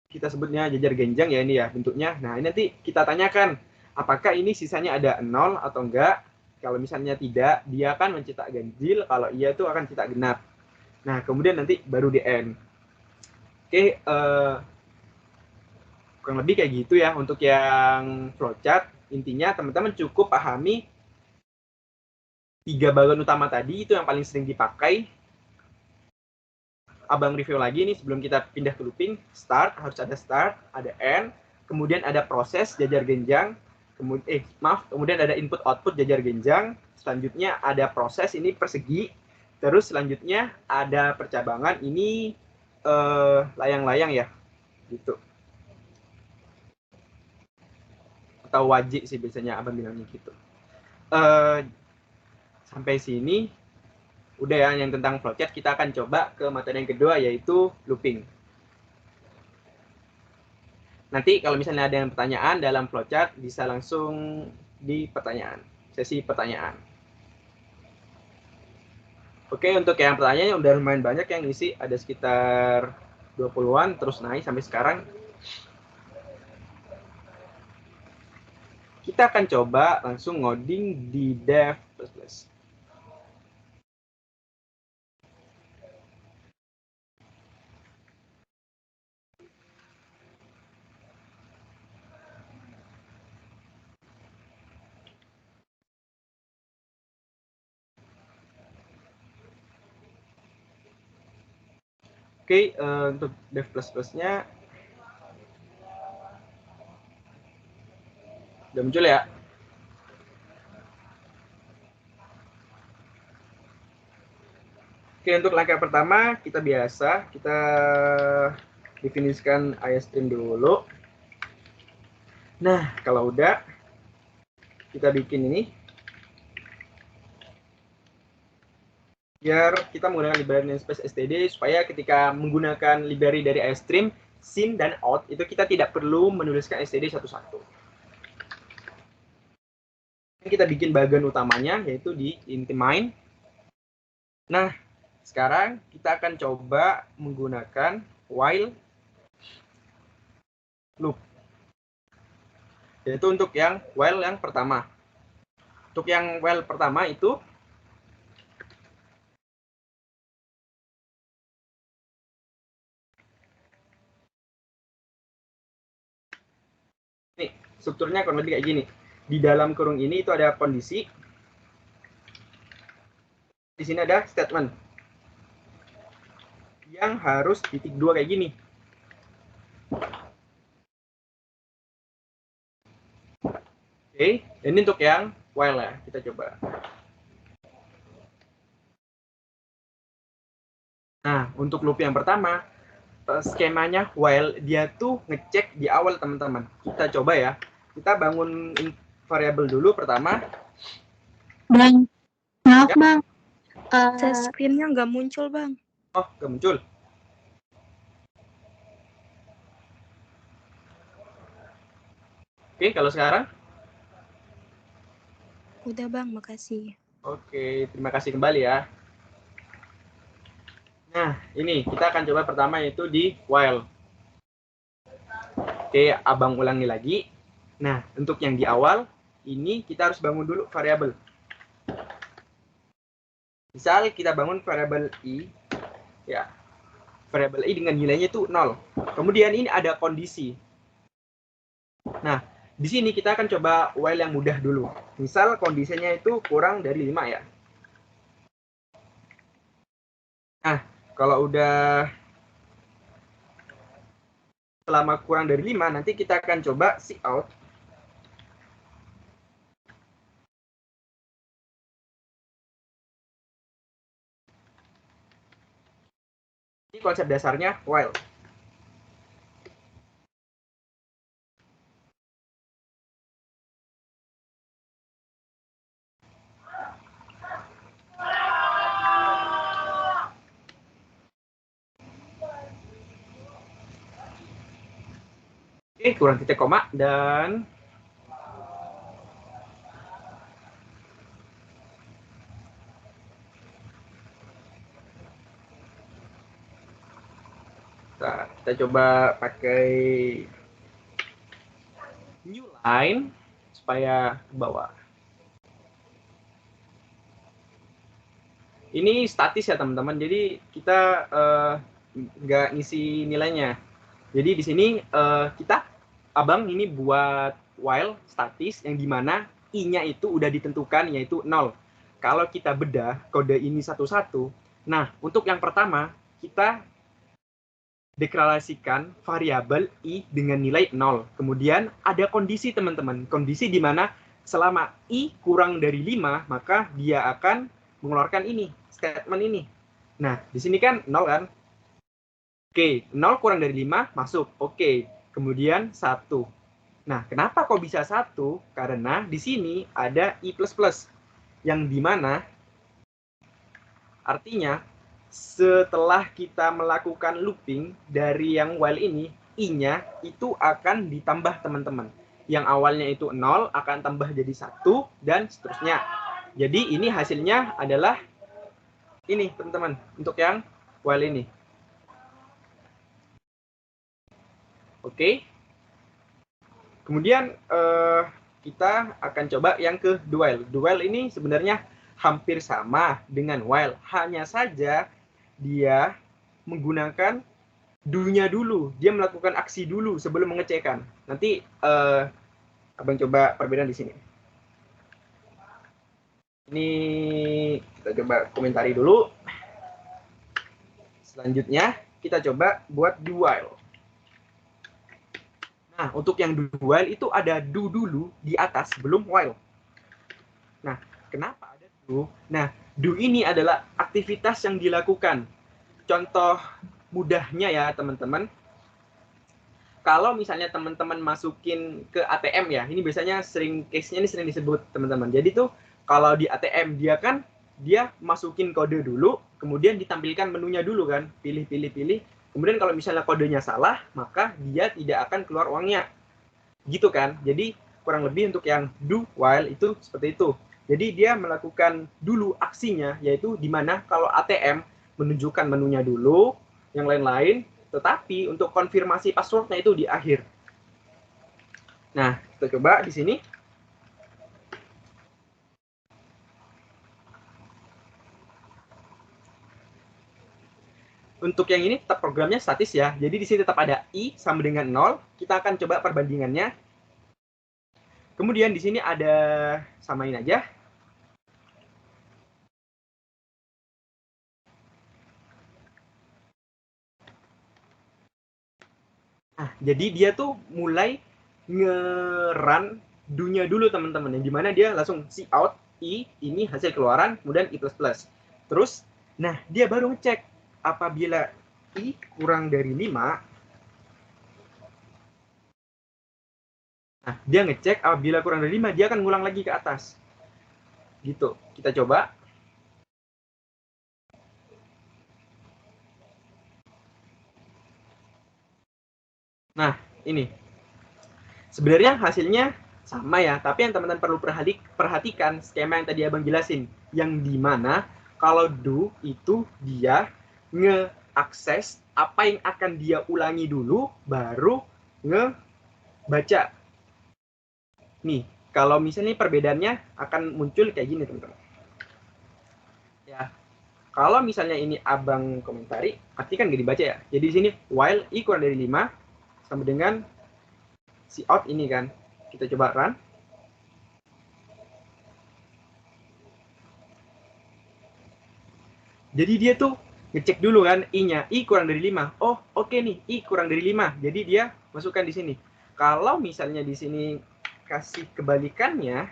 kita sebutnya jajar genjang ya ini ya bentuknya. Nah, ini nanti kita tanyakan apakah ini sisanya ada 0 atau enggak. Kalau misalnya tidak, dia akan mencetak ganjil. Kalau iya itu akan cetak genap. Nah, kemudian nanti baru di end. Oke, kurang lebih kayak gitu ya untuk yang flowchart. Intinya teman-teman cukup pahami 3 bagian utama tadi, itu yang paling sering dipakai. Abang review lagi nih sebelum kita pindah ke looping. Start, harus ada start, ada end, kemudian ada proses jajar genjang, kemudian ada input output jajar genjang, selanjutnya ada proses ini persegi, terus selanjutnya ada percabangan ini layang-layang ya gitu, atau wajib sih biasanya abang bilangnya gitu. Sampai sini udah ya yang tentang flowchart. Kita akan coba ke materi yang kedua yaitu looping. Nanti kalau misalnya ada yang pertanyaan dalam flowchart bisa langsung di pertanyaan, sesi pertanyaan. Oke, untuk yang pertanyaannya udah lumayan banyak yang ngisi, ada sekitar 20-an terus naik sampai sekarang. Kita akan coba langsung ngoding di dev++. Oke, untuk dev++-nya udah muncul ya. Oke, untuk langkah pertama kita definisikan iStream dulu. Nah, kalau udah kita bikin ini biar kita menggunakan library namespace std supaya ketika menggunakan library dari iStream, sin dan out itu kita tidak perlu menuliskan std satu-satu. Kita bikin bagian utamanya yaitu di inti main. Nah, sekarang kita akan coba menggunakan while loop. Yaitu untuk yang while yang pertama. Untuk yang while pertama itu nih, strukturnya kurang lebih kayak gini. Di dalam kurung ini itu ada kondisi. Di sini ada statement. Yang harus titik 2 kayak gini. Oke, ini untuk yang while ya. Kita coba. Nah, untuk loop yang pertama, skemanya while dia tuh ngecek di awal teman-teman. Kita coba ya. Kita bangun variabel dulu pertama. Bang, maaf Ya. Bang. Screen-nya nggak muncul, Bang. Oh, nggak muncul. Oke, kalau sekarang? Udah, Bang, makasih. Oke, terima kasih kembali ya. Nah, ini kita akan coba pertama yaitu di while. Oke, abang ulangi lagi. Nah, untuk yang di awal, ini kita harus bangun dulu variabel. Misal kita bangun variabel i, ya, variabel i dengan nilainya itu 0. Kemudian ini ada kondisi. Nah, di sini kita akan coba while yang mudah dulu. Misal kondisinya itu kurang dari 5 ya. Nah, kalau udah selama kurang dari 5, nanti kita akan coba cout. Ini konsep dasarnya while. Oke, kurang titik koma dan Kita coba pakai new line supaya ke bawah. Ini statis ya teman-teman, jadi kita nggak ngisi nilainya. Jadi di sini Abang ini buat while statis yang dimana i-nya itu udah ditentukan yaitu 0. Kalau kita bedah kode ini satu-satu, nah untuk yang pertama kita deklarasikan variabel i dengan nilai 0. Kemudian ada kondisi teman-teman, kondisi di mana selama i kurang dari 5 maka dia akan mengeluarkan ini, statement ini. Nah, di sini kan 0 kan? Oke, 0 kurang dari 5 masuk. Oke, kemudian 1. Nah, kenapa kok bisa 1? Karena di sini ada i++. Yang dimana artinya setelah kita melakukan looping dari yang while ini, i-nya itu akan ditambah teman-teman. Yang awalnya itu 0 akan tambah jadi 1 dan seterusnya. Jadi ini hasilnya adalah ini teman-teman untuk yang while ini. Oke. Kemudian kita akan coba yang ke dual. Dual ini sebenarnya hampir sama dengan while. Hanya saja dia menggunakan do-nya dulu. Dia melakukan aksi dulu sebelum mengecekkan. Nanti Abang coba perbedaan di sini. Ini kita coba komentari dulu. Selanjutnya kita coba buat do while. Nah, untuk yang do while itu ada do dulu di atas sebelum while. Nah, kenapa ada do? Nah, do ini adalah aktivitas yang dilakukan. Contoh mudahnya ya, teman-teman. Kalau misalnya teman-teman masukin ke ATM ya, ini biasanya case-nya ini sering disebut, teman-teman. Jadi tuh kalau di ATM dia masukin kode dulu, kemudian ditampilkan menunya dulu kan, pilih. Kemudian kalau misalnya kodenya salah, maka dia tidak akan keluar uangnya. Gitu kan? Jadi kurang lebih untuk yang do while itu seperti itu. Jadi dia melakukan dulu aksinya, yaitu di mana kalau ATM menunjukkan menunya dulu, yang lain-lain, tetapi untuk konfirmasi passwordnya itu di akhir. Nah, kita coba di sini. Untuk yang ini tetap programnya statis ya. Jadi di sini tetap ada i sama dengan 0. Kita akan coba perbandingannya. Kemudian di sini ada samain aja. Nah, jadi dia tuh mulai nge-run do-nya dulu teman-teman. Yang dimana dia langsung see out i, ini hasil keluaran, kemudian i++. Terus, nah dia baru ngecek. Apabila i kurang dari 5, nah dia ngecek apabila kurang dari 5, dia akan ngulang lagi ke atas. Gitu, kita coba. Nah, ini. Sebenarnya hasilnya sama ya, tapi yang teman-teman perlu perhatikan skema yang tadi Abang jelasin. Yang dimana kalau do itu dia nge-akses apa yang akan dia ulangi dulu, baru ngebaca. Nih, kalau misalnya perbedaannya akan muncul kayak gini, teman-teman. Ya, kalau misalnya ini Abang komentari, artinya kan nggak dibaca ya. Jadi di sini while i kurang dari 5 sama dengan si out ini kan. Kita coba run. Jadi dia tuh ngecek dulu kan i-nya, i kurang dari 5. Oh, oke nih, i kurang dari 5. Jadi dia masukkan di sini. Kalau misalnya di sini kasih kebalikannya,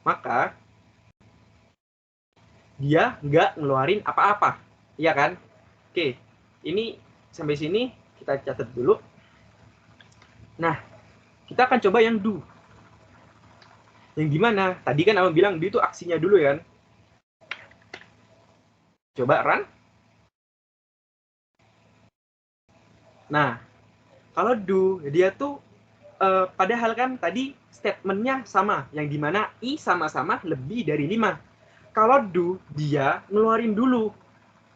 maka dia nggak ngeluarin apa-apa. Iya kan? Oke, ini sampai sini kita catat dulu. Nah, kita akan coba yang do. Yang gimana? Tadi kan Abang bilang do itu aksinya dulu kan. Coba run. Nah, kalau do, dia tuh padahal kan tadi statementnya sama. Yang dimana i sama-sama lebih dari 5. Kalau do, dia ngeluarin dulu.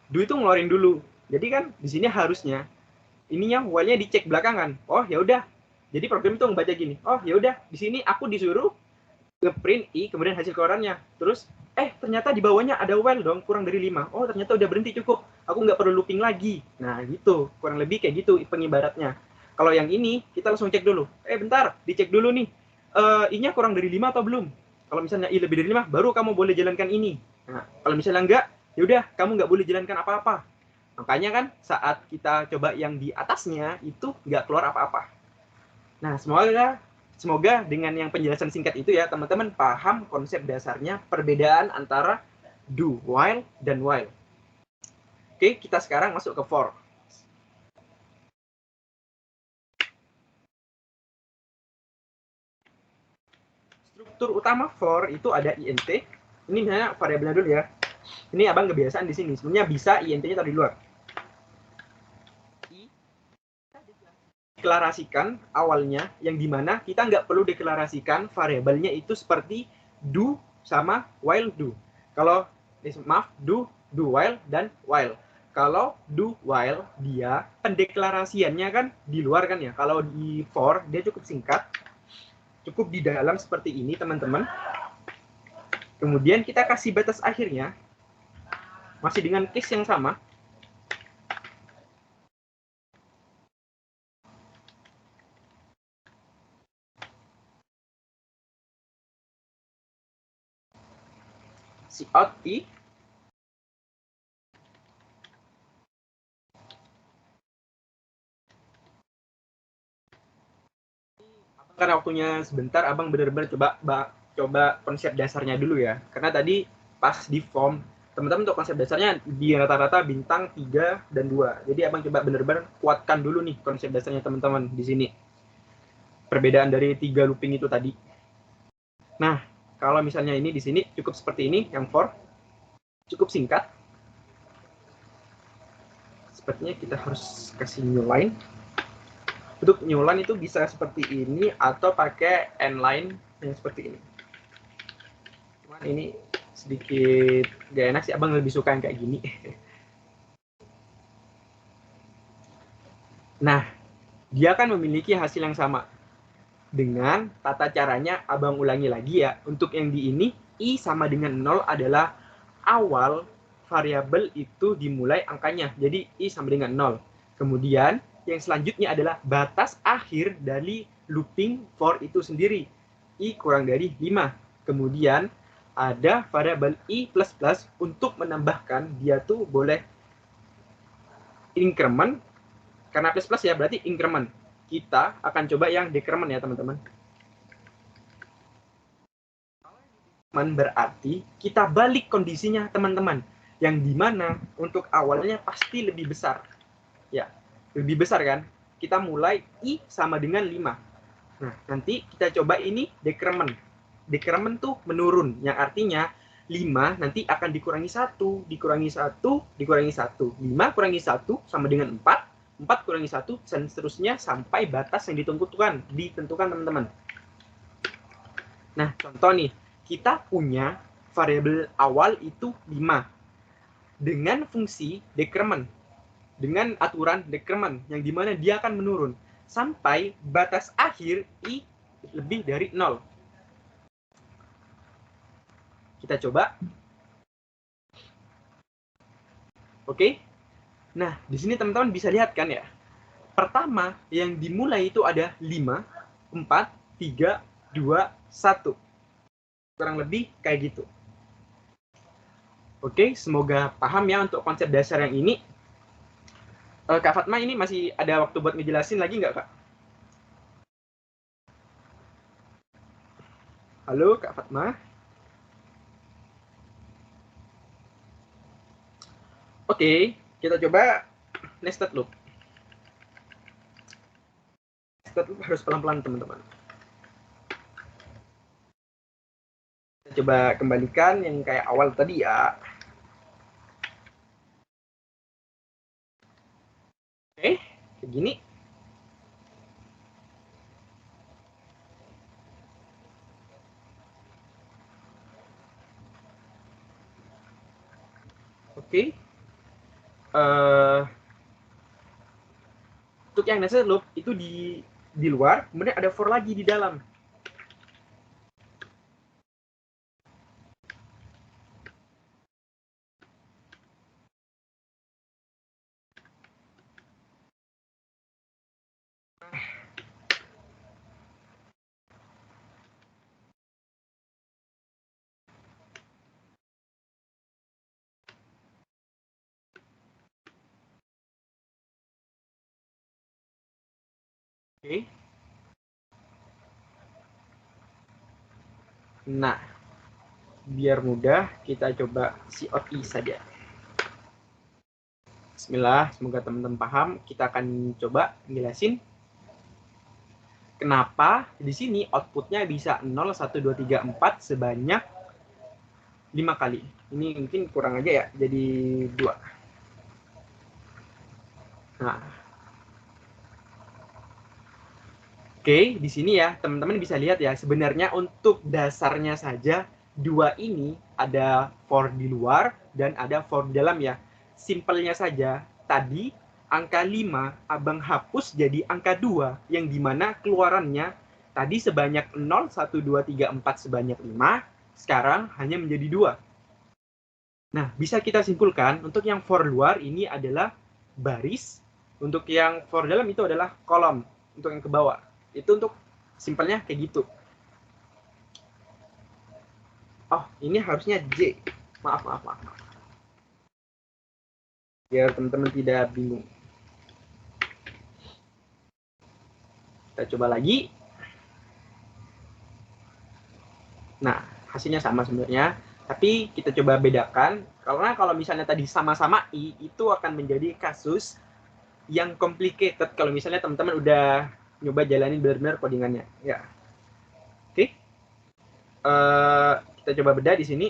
Do itu ngeluarin dulu. Jadi kan di sini harusnya ininya while-nya dicek belakangan. Oh ya udah. Jadi program itu ngebaca gini. Oh ya udah, di sini aku disuruh ngeprint i kemudian hasil keluarannya. Terus ternyata di bawahnya ada while dong, kurang dari 5. Oh ternyata udah berhenti, cukup. Aku nggak perlu looping lagi. Nah gitu, kurang lebih kayak gitu pengibaratnya. Kalau yang ini kita langsung cek dulu. Bentar, dicek dulu nih. I-nya kurang dari 5 atau belum? Kalau misalnya i lebih dari 5, baru kamu boleh jalankan ini. Nah, kalau misalnya enggak, ya udah kamu nggak boleh jalankan apa-apa. Makanya kan saat kita coba yang di atasnya itu nggak keluar apa-apa. Nah, semoga dengan yang penjelasan singkat itu ya, teman-teman paham konsep dasarnya perbedaan antara do, while, dan while. Oke, kita sekarang masuk ke for. Struktur utama for itu ada int. Ini misalnya variabelnya dulu ya. Ini abang kebiasaan di sini. Sebenarnya bisa int-nya taruh di luar. Deklarasikan awalnya yang dimana kita nggak perlu deklarasikan variabelnya itu seperti do sama while do. Kalau do while dan while. Kalau do while dia pendeklarasiannya kan di luar kan ya. Kalau di for dia cukup singkat, cukup di dalam seperti ini teman-teman. Kemudian kita kasih batas akhirnya masih dengan case yang sama. Out i karena waktunya sebentar, abang benar-benar coba konsep dasarnya dulu ya. Karena tadi pas di form teman-teman untuk konsep dasarnya di rata-rata bintang 3 dan 2. Jadi abang coba benar-benar kuatkan dulu nih konsep dasarnya teman-teman di sini. Perbedaan dari 3 looping itu tadi. Nah, kalau misalnya ini di sini cukup seperti ini yang for. Cukup singkat. Sepertinya kita harus kasih new line. Untuk new line itu bisa seperti ini atau pakai end line yang seperti ini. Cuman ini sedikit gak enak sih, abang lebih suka yang kayak gini. Nah, dia kan memiliki hasil yang sama. Dengan tata caranya abang ulangi lagi ya. Untuk yang di ini, i sama dengan 0 adalah awal variabel itu dimulai angkanya. Jadi i sama dengan 0. Kemudian yang selanjutnya adalah batas akhir dari looping for itu sendiri. I kurang dari 5. Kemudian ada variabel i++ untuk menambahkan, dia tuh boleh increment. Karena plus ya berarti increment. Kita akan coba yang decrement ya teman-teman. Berarti kita balik kondisinya teman-teman. Yang dimana untuk awalnya pasti lebih besar. Ya, lebih besar kan? Kita mulai i sama dengan 5. Nah, nanti kita coba ini decrement. Decrement tuh menurun, yang artinya 5 nanti akan dikurangi 1, dikurangi 1, dikurangi 1. 5 kurangi 1 sama dengan 4, 4 kurangi 1, dan seterusnya sampai batas yang ditentukan teman-teman. Nah, contoh nih, kita punya variabel awal itu 5 dengan fungsi decrement, dengan aturan decrement yang dimana dia akan menurun sampai batas akhir i lebih dari 0. Kita coba. Oke. Nah, di sini teman-teman bisa lihat kan ya. Pertama, yang dimulai itu ada 5, 4, 3, 2, 1. Kurang lebih kayak gitu. Oke, semoga paham ya untuk konsep dasar yang ini. Kak Fatma, ini masih ada waktu buat ngejelasin lagi nggak, Kak? Halo, Kak Fatma. Oke, kita coba nested loop. Nested loop harus pelan-pelan, teman-teman. Kita coba kembalikan yang kayak awal tadi ya. Oke, kayak gini. Oke. Untuk yang nested loop itu di luar, kemudian ada for lagi di dalam. Oke. Nah, biar mudah, kita coba COI saja. Bismillah, semoga teman-teman paham. Kita akan coba jelasin kenapa di sini outputnya bisa 0, 1, 2, 3, 4 sebanyak 5 kali. Ini mungkin kurang aja ya, jadi 2. Nah, oke, di sini ya, teman-teman bisa lihat ya, sebenarnya untuk dasarnya saja 2 ini ada for di luar dan ada for di dalam ya. Simpelnya saja, tadi angka 5 abang hapus jadi angka 2, yang dimana keluarannya tadi sebanyak 0, 1, 2, 3, 4 sebanyak 5, sekarang hanya menjadi 2. Nah, bisa kita simpulkan untuk yang for luar ini adalah baris, untuk yang for dalam itu adalah kolom, untuk yang ke bawah. Itu untuk simpelnya kayak gitu. Oh, ini harusnya J. Maaf. Biar teman-teman tidak bingung. Kita coba lagi. Nah, hasilnya sama sebenarnya. Tapi kita coba bedakan. Karena kalau misalnya tadi sama-sama I, itu akan menjadi kasus yang complicated kalau misalnya teman-teman udah nyoba jalanin benar-benar codingannya. Ya. Oke. Kita coba beda di sini.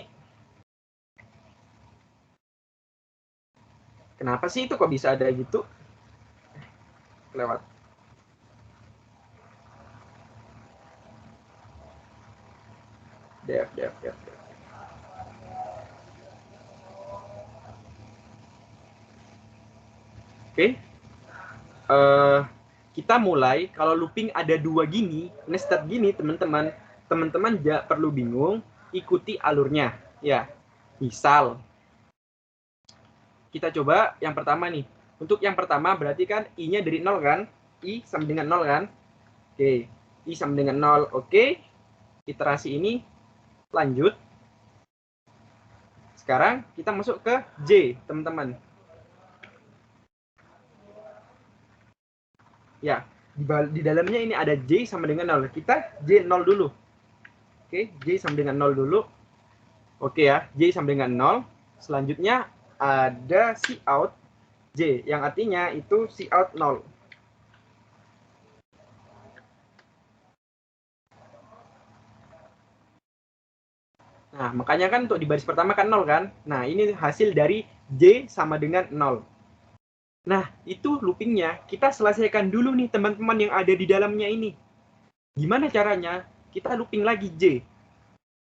Kenapa sih itu kok bisa ada gitu? Lewat. Dev. Oke. Kita mulai, kalau looping ada 2 gini, nested gini teman-teman jangan perlu bingung, ikuti alurnya. Ya, misal kita coba yang pertama nih. Untuk yang pertama berarti kan I-nya dari 0 kan? I sama dengan 0 kan? Oke, I sama dengan 0. Oke, iterasi ini lanjut. Sekarang kita masuk ke J, teman-teman. Ya, di dalamnya ini ada J sama dengan 0. Kita J 0 dulu. Oke, J sama dengan 0 dulu. Oke ya, J sama dengan 0. Selanjutnya ada cout J, yang artinya itu cout 0. Nah, makanya kan untuk di baris pertama kan 0 kan? Nah, ini hasil dari J sama dengan 0. Nah, itu loopingnya kita selesaikan dulu nih teman-teman yang ada di dalamnya ini. Gimana caranya? Kita looping lagi J.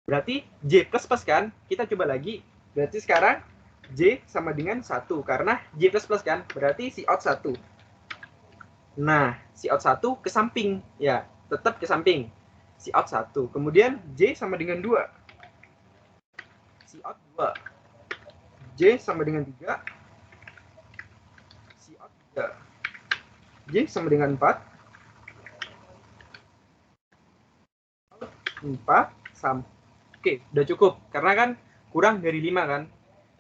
Berarti J plus kan? Kita coba lagi. Berarti sekarang J sama dengan 1. Karena J plus kan? Berarti cout 1. Nah, cout 1 ke samping. Ya, tetap ke samping. Cout 1. Kemudian J sama dengan 2. Cout 2. J sama dengan 3. Cout 3. J sama dengan 4. 4 sama. Oke, udah cukup. Karena kan kurang dari 5 kan.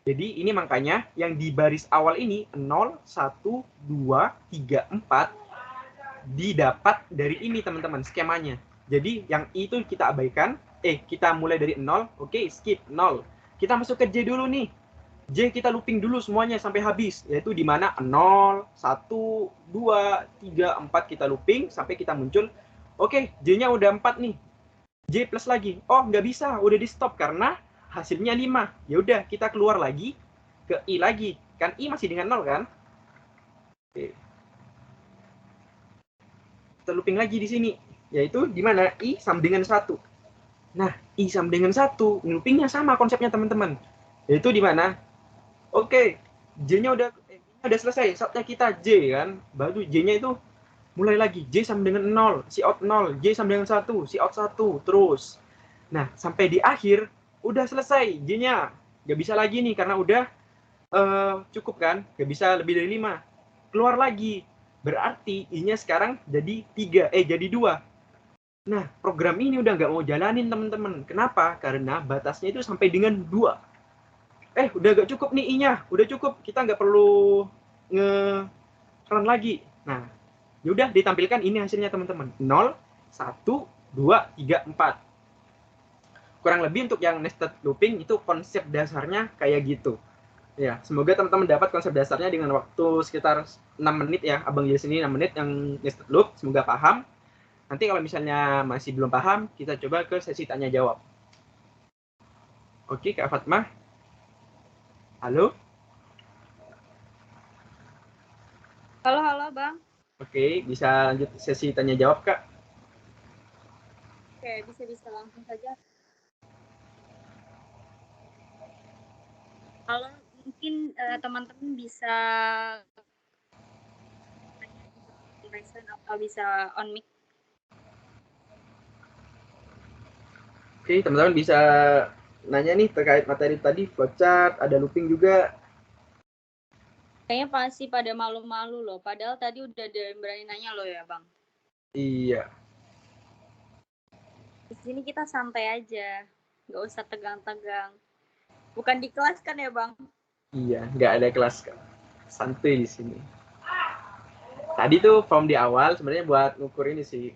Jadi ini makanya yang di baris awal ini 0, 1, 2, 3, 4 didapat dari ini teman-teman skemanya. Jadi yang I itu kita abaikan. Kita mulai dari 0. Oke, skip 0. Kita masuk ke J dulu nih. J kita looping dulu semuanya sampai habis. Yaitu di mana 0, 1, 2, 3, 4 kita looping sampai kita muncul. Oke, J-nya udah 4 nih. J plus lagi. Oh, nggak bisa. Udah di stop karena hasilnya 5. Ya udah, kita keluar lagi ke I lagi. Kan I masih dengan 0 kan? Oke. Kita looping lagi di sini. Yaitu di mana I sama dengan 1. Nah, I sama dengan 1. Loopingnya sama konsepnya teman-teman. Yaitu di mana Oke, J-nya udah selesai. Saatnya kita J kan. Baru J-nya itu mulai lagi. J sama dengan 0, si out 0, J sama dengan 1, si out 1, terus. Nah, sampai di akhir udah selesai J-nya. Gak bisa lagi nih karena udah cukup kan. Gak bisa lebih dari 5. Keluar lagi. Berarti I-nya sekarang jadi 3, jadi 2. Nah, program ini udah nggak mau jalanin teman-teman. Kenapa? Karena batasnya itu sampai dengan 2. Udah gak cukup nih I-nya, udah cukup, kita nggak perlu nge-run lagi. Nah, yaudah ditampilkan ini hasilnya teman-teman, 0, 1, 2, 3, 4. Kurang lebih untuk yang nested looping itu konsep dasarnya kayak gitu. Ya, semoga teman-teman dapat konsep dasarnya dengan waktu sekitar 6 menit ya, abang jadi sini 6 menit yang nested loop, semoga paham. Nanti kalau misalnya masih belum paham, kita coba ke sesi tanya jawab. Oke, Kak Fatmah. Halo? Halo, Bang. Oke, bisa lanjut sesi tanya jawab, Kak? Oke, bisa langsung saja. Kalau mungkin teman-teman bisa atau bisa on mic. Oke, teman-teman bisa nanya nih terkait materi tadi, flowchart, ada looping juga. Kayaknya pasti pada malu-malu loh, padahal tadi udah ada yang berani nanya loh ya, Bang. Iya. Di sini kita santai aja, nggak usah tegang-tegang. Bukan di kelas kan ya, Bang? Iya, nggak ada kelas, Kak. Santai di sini. Tadi tuh form di awal sebenarnya buat ngukur ini sih.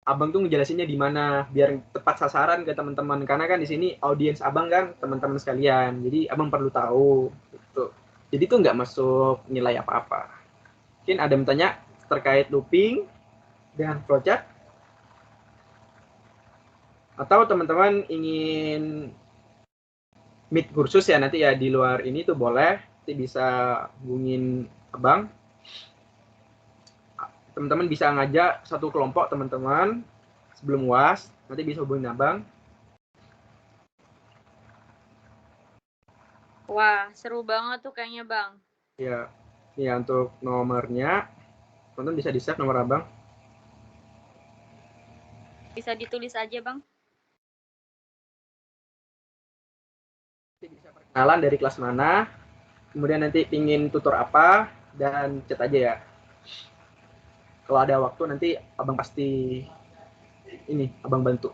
Abang tuh ngejelasinnya di mana biar tepat sasaran ke teman-teman, karena kan di sini audiens abang kan teman-teman sekalian, jadi abang perlu tahu gitu. Jadi tuh nggak masuk nilai apa-apa. Mungkin ada yang bertanya terkait looping dengan flowchart, atau teman-teman ingin meet kursus ya nanti ya di luar ini tuh boleh, nanti bisa hubungin abang. Teman-teman bisa ngajak satu kelompok teman-teman sebelum UAS, nanti bisa hubungin abang. Wah, seru banget tuh kayaknya, Bang. Ya, ya untuk nomornya, teman-teman bisa di-save nomor abang. Bisa ditulis aja, Bang. Bisa perkenalan dari kelas mana, kemudian nanti pingin tutor apa, dan chat aja ya. Kalau ada waktu nanti abang pasti ini abang bantu.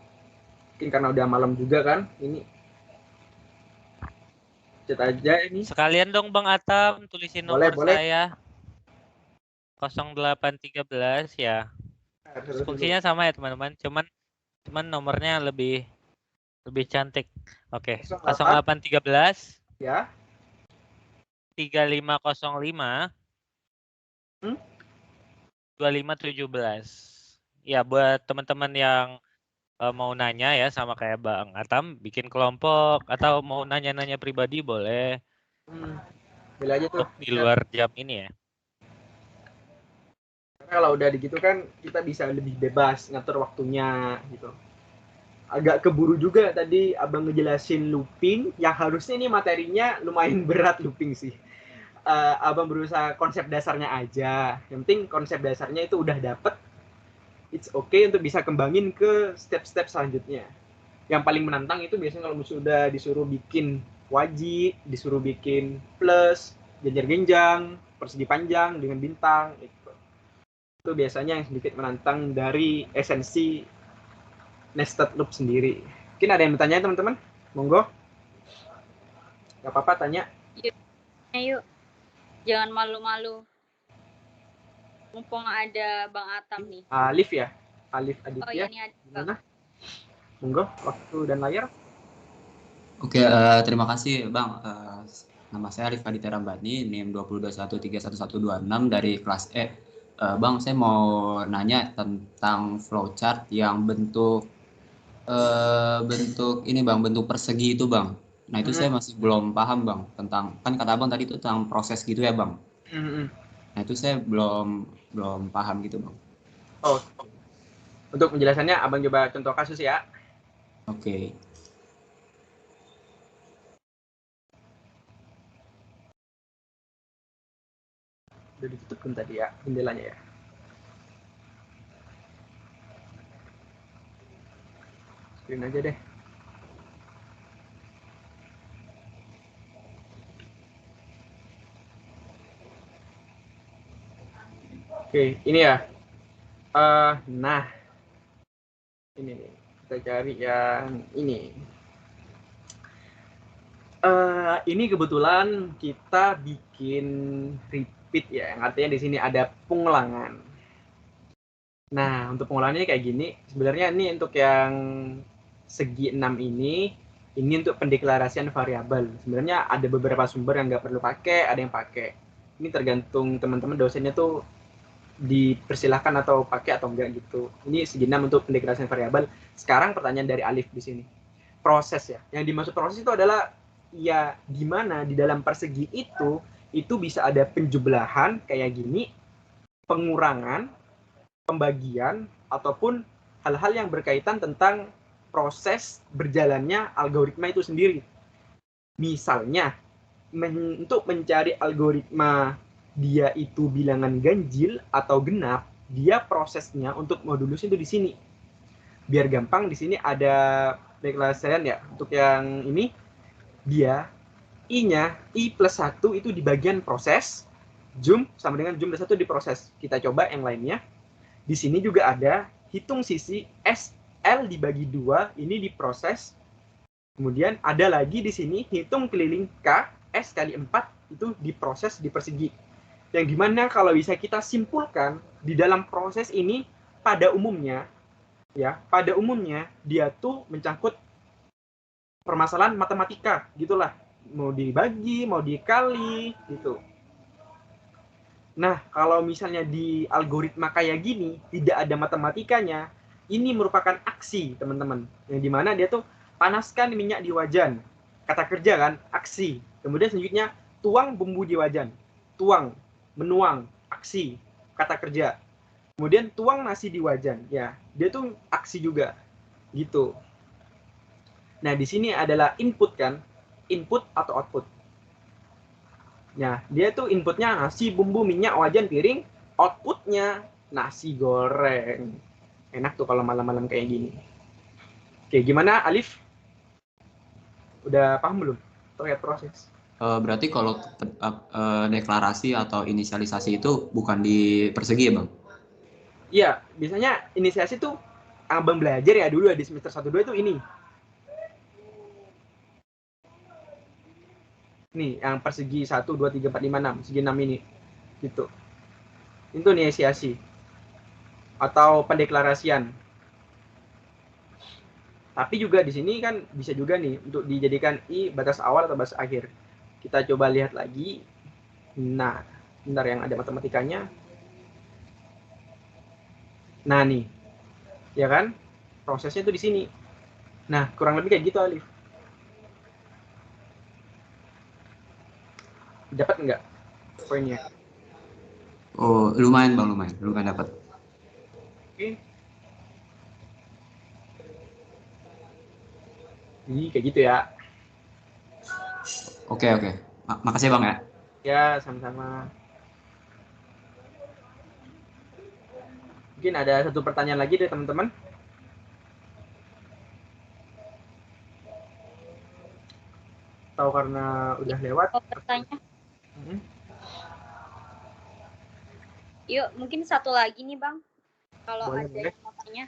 Mungkin karena udah malam juga kan, ini chat aja ini. Sekalian dong Bang Atam tulisin Boleh, nomor boleh. saya 0813 ya. Fungsinya sama ya teman-teman, cuman nomornya lebih cantik. Oke, 0813 ya. 3505 Hmm? 2517. Ya, buat teman-teman yang mau nanya ya sama kayak Bang Atam, bikin kelompok atau mau nanya-nanya pribadi boleh. Bila aja tuh. Untuk di luar jam ini ya. Karena kalau udah begitu kan kita bisa lebih bebas ngatur waktunya gitu. Agak keburu juga tadi abang ngejelasin looping, yang harusnya ini materinya lumayan berat looping sih. Abang berusaha konsep dasarnya aja. Yang penting konsep dasarnya itu udah dapet, it's okay untuk bisa kembangin ke step-step selanjutnya. Yang paling menantang itu biasanya kalau sudah disuruh bikin wajib, disuruh bikin plus, genjar-genjang, persegi panjang dengan bintang, itu biasanya yang sedikit menantang dari esensi nested loop sendiri. Mungkin ada yang bertanya teman-teman? Monggo. Gak apa-apa tanya. Yuk, jangan malu-malu. Mumpung ada Bang Atam nih. Alif ya? Alif Aditya. Oh iya, ini ada. Gimana? Monggo, waktu dan layar. Oke, terima kasih Bang. Nama saya Arif Aditya Rambani, NIM 2021311126 dari kelas E. Bang, saya mau nanya tentang flowchart yang bentuk ini Bang, bentuk persegi itu Bang. Nah itu saya masih belum paham Bang, tentang, kan kata Abang tadi itu tentang proses gitu ya Bang. Nah itu saya belum paham gitu Bang. Oh, untuk penjelasannya abang coba contoh kasus ya. Oke. Udah ditutup kan tadi ya jendelanya ya. Screen aja deh. Oke, ini ya. Nah, ini nih. Kita cari yang ini. Ini kebetulan kita bikin repeat ya, yang artinya di sini ada pengulangan. Nah, untuk pengulangannya kayak gini. Sebenarnya ini untuk yang segi 6 ini untuk pendeklarasian variabel. Sebenarnya ada beberapa sumber yang nggak perlu pakai, ada yang pakai. Ini tergantung teman-teman dosennya tuh dipersilahkan atau pakai atau enggak gitu. Ini segi 6 untuk pendeklarasian variabel. Sekarang pertanyaan dari Alif di sini. Proses ya. Yang dimaksud proses itu adalah ya gimana di dalam persegi itu bisa ada penjumlahan kayak gini, pengurangan, pembagian, ataupun hal-hal yang berkaitan tentang proses berjalannya algoritma itu sendiri. Misalnya, untuk mencari algoritma dia itu bilangan ganjil atau genap, dia prosesnya untuk modulus itu di sini. Biar gampang, di sini ada deklarasian ya. Untuk yang ini, dia I-nya, I plus 1 itu di bagian proses, jum sama dengan jum plus 1 di proses. Kita coba yang lainnya. Di sini juga ada hitung sisi SL dibagi 2, ini di proses. Kemudian ada lagi di sini hitung keliling K, S kali 4, itu diproses di persegi. Yang dimana kalau bisa kita simpulkan, di dalam proses ini pada umumnya, dia tuh mencangkut permasalahan matematika, gitulah. Mau dibagi, mau dikali, gitu. Nah, kalau misalnya di algoritma kayak gini, tidak ada matematikanya, ini merupakan aksi, teman-teman. Yang dimana dia tuh panaskan minyak di wajan. Kata kerja kan, aksi. Kemudian selanjutnya, tuang bumbu di wajan. Tuang, menuang, aksi, kata kerja. Kemudian tuang nasi di wajan. Ya, dia tuh aksi juga. Gitu. Nah, di sini adalah input kan, input atau output. Nah, dia tuh inputnya nasi, bumbu, minyak, wajan, piring. Outputnya nasi goreng. Enak tuh kalau malam-malam kayak gini. Oke, gimana Alif? Udah paham belum terkait proses? Berarti kalau deklarasi atau inisialisasi itu bukan di persegi ya, Bang? Iya, biasanya inisiasi tuh abang belajar ya dulu ya di semester 1-2 itu ini. Nih, yang persegi 1, 2, 3, 4, 5, 6. Segi 6 ini. Gitu. Itu inisiasi. Atau pendeklarasian. Tapi juga di sini kan bisa juga nih untuk dijadikan I batas awal atau batas akhir. Kita coba lihat lagi. Nah, bentar yang ada matematikanya. Nah nih, ya kan? Prosesnya tuh di sini. Nah, kurang lebih kayak gitu Alif. Dapat nggak poinnya? Oh, lumayan Bang, lumayan dapat. Oke. Jadi kayak gitu ya. Oke. Makasih Bang ya. Ya, sama-sama. Mungkin ada satu pertanyaan lagi dari teman-teman. Atau karena udah lewat? Mau bertanya? Yuk, mungkin satu lagi nih Bang. Kalau Boleh, ada boleh. yang mau tanya.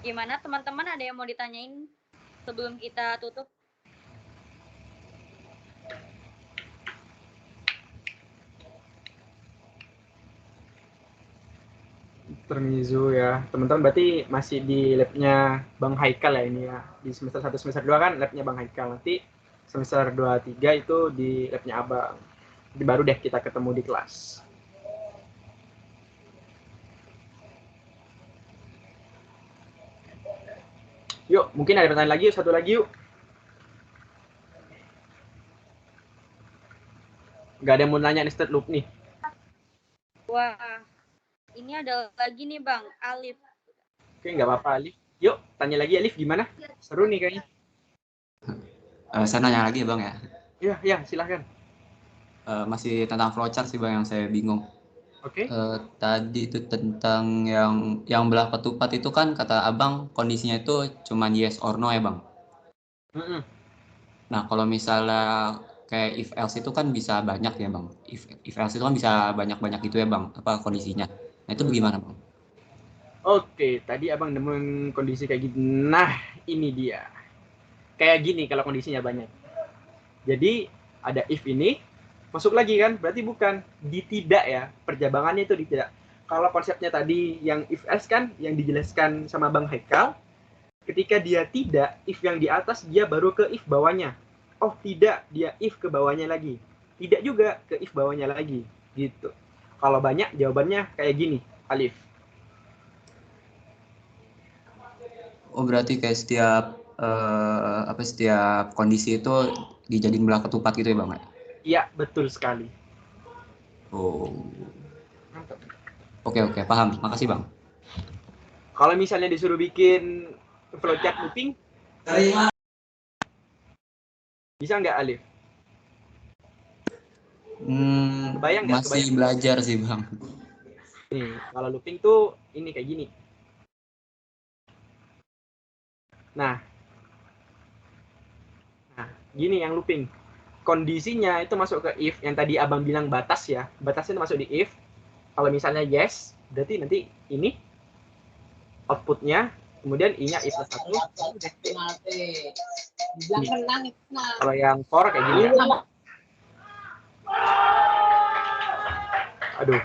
Gimana teman-teman, ada yang mau ditanyain sebelum kita tutup? Termizu ya. Teman-teman berarti masih di labnya Bang Haikal ya ini ya. Di semester 1, semester 2 kan labnya Bang Haikal. Nanti semester 2, 3 itu di labnya Abang. Jadi baru deh kita ketemu di kelas. Yuk, mungkin ada pertanyaan lagi, satu lagi yuk. Nggak ada yang mau nanya nih state loop nih. Wah, ini ada lagi nih Bang, Alif. Oke, nggak apa-apa Alif. Yuk, tanya lagi Alif gimana? Seru nih kayaknya. Saya nanya lagi ya Bang ya. Ya, silahkan. masih tentang flowchart sih Bang yang saya bingung. Oke. Tadi itu tentang yang belah ketupat itu kan kata Abang kondisinya itu cuman yes or no ya Bang. Mm-mm. Nah kalau misalnya kayak if else itu kan bisa banyak ya Bang. If else itu kan bisa banyak-banyak gitu ya Bang, apa kondisinya. Nah itu bagaimana Bang? Oke, tadi abang nemuin kondisi kayak gitu. Nah, ini dia. Kayak gini kalau kondisinya banyak. Jadi ada if ini masuk lagi kan, berarti bukan di tidak ya. Perjabangannya itu di tidak. Kalau konsepnya tadi yang if else kan yang dijelaskan sama Bang Haikal, ketika dia tidak, if yang di atas dia baru ke if bawahnya. Oh tidak, dia if ke bawahnya lagi. Tidak juga ke if bawahnya lagi. Gitu. Kalau banyak jawabannya kayak gini, Alif. Oh berarti kayak setiap kondisi itu dijadiin belah ketupat gitu ya Bang? Iya, betul sekali. Oh. Oke, paham. Makasih Bang. Kalau misalnya disuruh bikin flowchart looping, bisa nggak Alif? Kebayang nggak? Masih belajar sih Bang. Nih, kalau looping tuh ini kayak gini. Nah, gini yang looping. Kondisinya itu masuk ke if, yang tadi abang bilang batas ya. Batasnya itu masuk di if. Kalau misalnya yes, berarti nanti ini outputnya, kemudian i-nya if plus 1. Kalau yang for kayak gini ya. Aduh,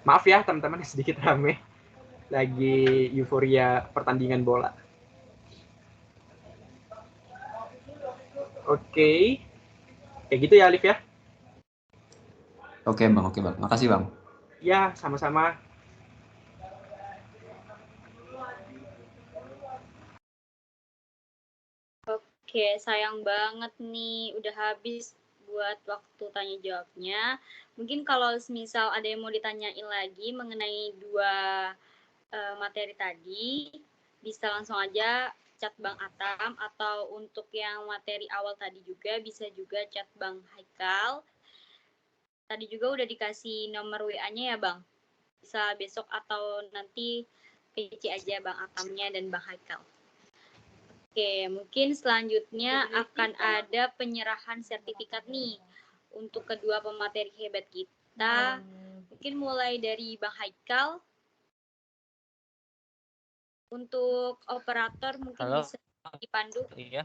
maaf ya teman-teman sedikit rame. Lagi euforia pertandingan bola. Oke. Kayak gitu ya Alif ya. Oke Bang. Makasih Bang. Ya, sama-sama. Oke, sayang banget nih udah habis buat waktu tanya jawabnya. Mungkin kalau misal ada yang mau ditanyain lagi mengenai dua materi tadi, bisa langsung aja chat Bang Atam, atau untuk yang materi awal tadi juga bisa juga chat Bang Haikal. Tadi juga udah dikasih nomor WA-nya ya Bang. Bisa besok atau nanti PC aja Bang Atamnya dan Bang Haikal. Oke, mungkin selanjutnya akan ada penyerahan sertifikat nih untuk kedua pemateri hebat kita. Mungkin mulai dari Bang Haikal. Untuk operator mungkin bisa dipandu. Iya.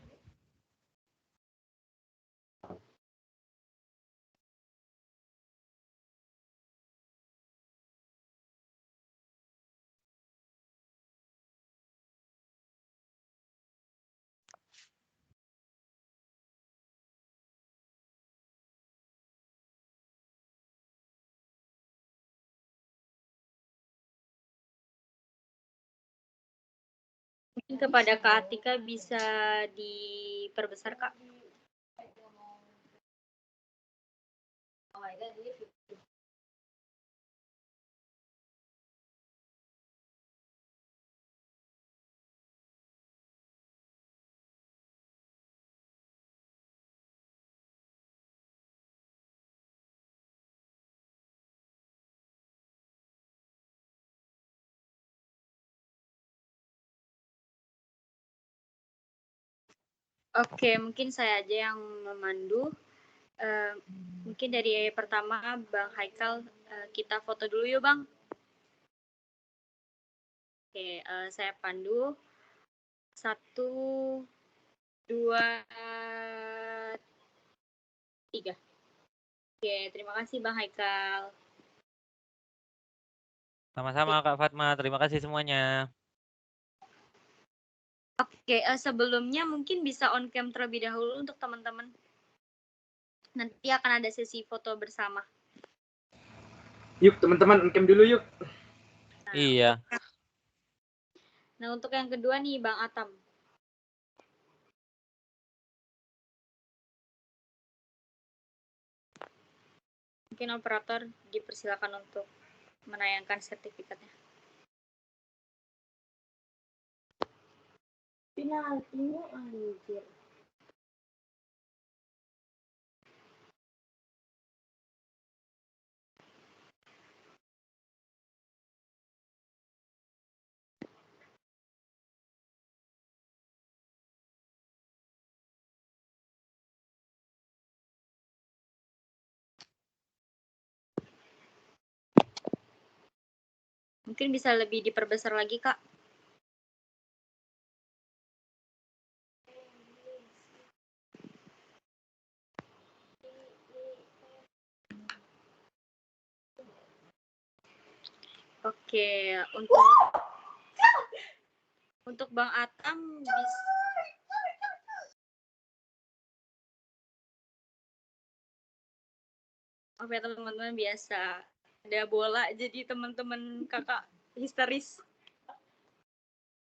Mungkin kepada Kak Atika bisa diperbesar Kak. Oke, mungkin saya aja yang memandu. Mungkin dari pertama Bang Haikal, kita foto dulu yuk Bang. Oke, saya pandu. 1, 2, 3. Oke, terima kasih Bang Haikal. Sama-sama Kak Fatma, terima kasih semuanya. Oke, sebelumnya mungkin bisa on cam terlebih dahulu untuk teman-teman. Nanti akan ada sesi foto bersama. Yuk teman-teman on cam dulu yuk. Iya. Nah, untuk yang kedua nih Bang Atam. Mungkin operator dipersilakan untuk menayangkan sertifikatnya. Penaltinya anjir. Mungkin bisa lebih diperbesar lagi, Kak. Oke, untuk Bang Atam bisa Oke, teman-teman, biasa ada bola jadi teman-teman kakak histeris.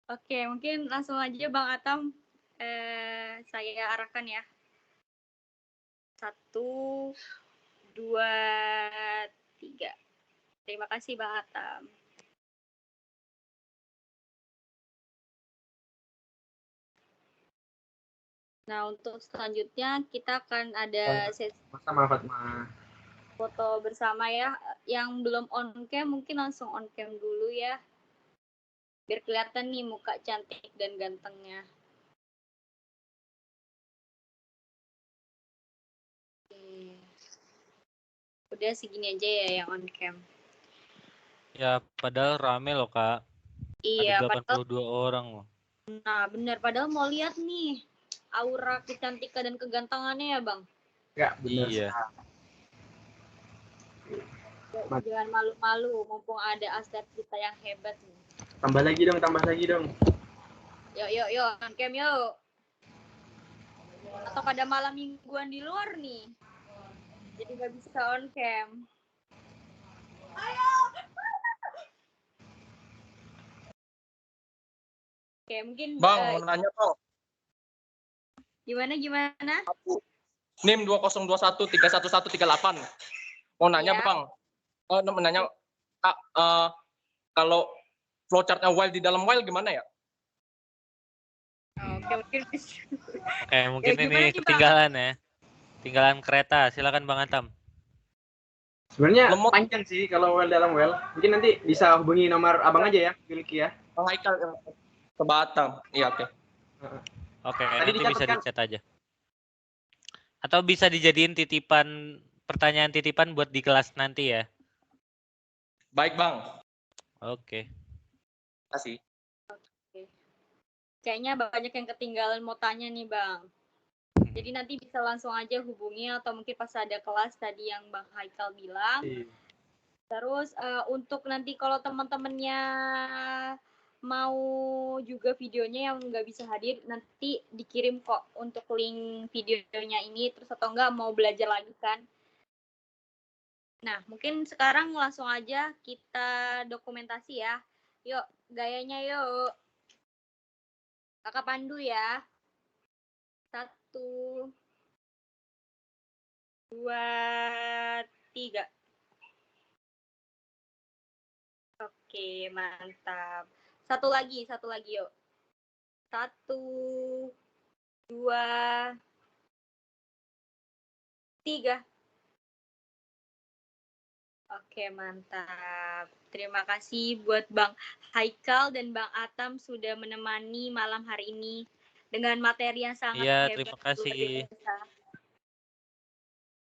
Oke, mungkin langsung aja Bang Atam saya arahkan ya. 1, 2, 3. Terima kasih Bang Atam. Nah, untuk selanjutnya kita akan ada sesi Sama Fatma. foto bersama ya. Yang belum on cam mungkin langsung on cam dulu ya. Biar kelihatan nih muka cantik dan gantengnya. Udah segini aja ya yang on cam. Ya, padahal rame loh, Kak. Iya, Ada 82 padahal, orang loh. nah benar. Padahal mau lihat nih aura kecantikan dan kegantengannya ya Bang. Ya, benar. Iya. Jangan malu-malu, mumpung ada aset kita yang hebat nih. Tambah lagi dong. Yuk, on cam yuk. Atau pada malam mingguan di luar nih. Jadi nggak bisa on cam. Oke, mungkin Bang, mau nanya Bang. Gimana? NIM 2021311138. Mau nanya Ya. Bang. Menanya Kak, kalau flowchartnya while di dalam while gimana ya? Oke, mungkin Mungkin Ya, ini gimana nih, Bang? ketinggalan ya. Ketinggalan kereta. Silakan Bang Atam. Sebenarnya Lemot. panjang sih kalau well dalam well. Mungkin nanti bisa hubungi nomor abang aja ya, Bilki ya. Bang Haikal ke Batam. Iya, oke. Oke, Tadi nanti dicatat bisa kan? dicat aja. Atau bisa dijadiin pertanyaan titipan buat di kelas nanti ya. Baik, Bang. Oke. Terima kasih. kayaknya banyak yang ketinggalan mau tanya nih Bang. Jadi nanti bisa langsung aja hubungi atau mungkin pas ada kelas tadi yang Bang Haikal bilang. Terus untuk nanti kalau teman-temannya mau juga videonya yang nggak bisa hadir, nanti dikirim kok untuk link videonya ini. Terus atau enggak mau belajar lagi kan. Nah, mungkin sekarang langsung aja kita dokumentasi ya. Yuk, gayanya yuk. Kakak pandu ya. 1, 2, 3. Oke, mantap. Satu lagi yuk. 1, 2, 3. Oke, mantap. Terima kasih buat Bang Haikal dan Bang Atam sudah menemani malam hari ini dengan materi yang sangat Iya, hebat. terima kasih. Luar biasa.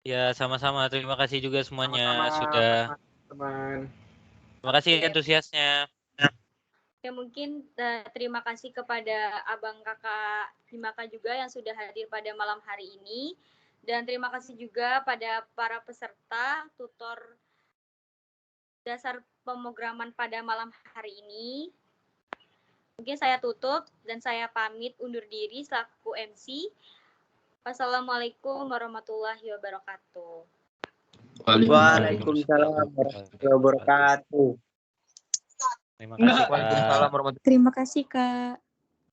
Ya, sama-sama. Terima kasih juga semuanya sudah. Teman. Terima kasih antusiasnya. Oke, mungkin terima kasih kepada abang kakak Himaka juga yang sudah hadir pada malam hari ini. Dan terima kasih juga pada para peserta tutor dasar pemrograman pada malam hari ini. Mungkin saya tutup dan saya pamit undur diri selaku MC. Wassalamualaikum warahmatullahi wabarakatuh. Waalaikumsalam warahmatullahi wabarakatuh. Terima kasih, Kak. Terima kasih, Kak.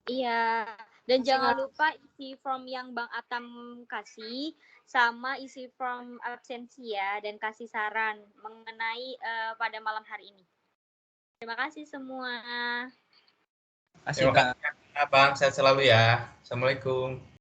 Iya, dan jangan lupa isi form yang Bang Atam kasih, sama isi form absensi ya, dan kasih saran mengenai pada malam hari ini. Terima kasih semua. Terima kasih Abang, sehat selalu ya. Assalamualaikum.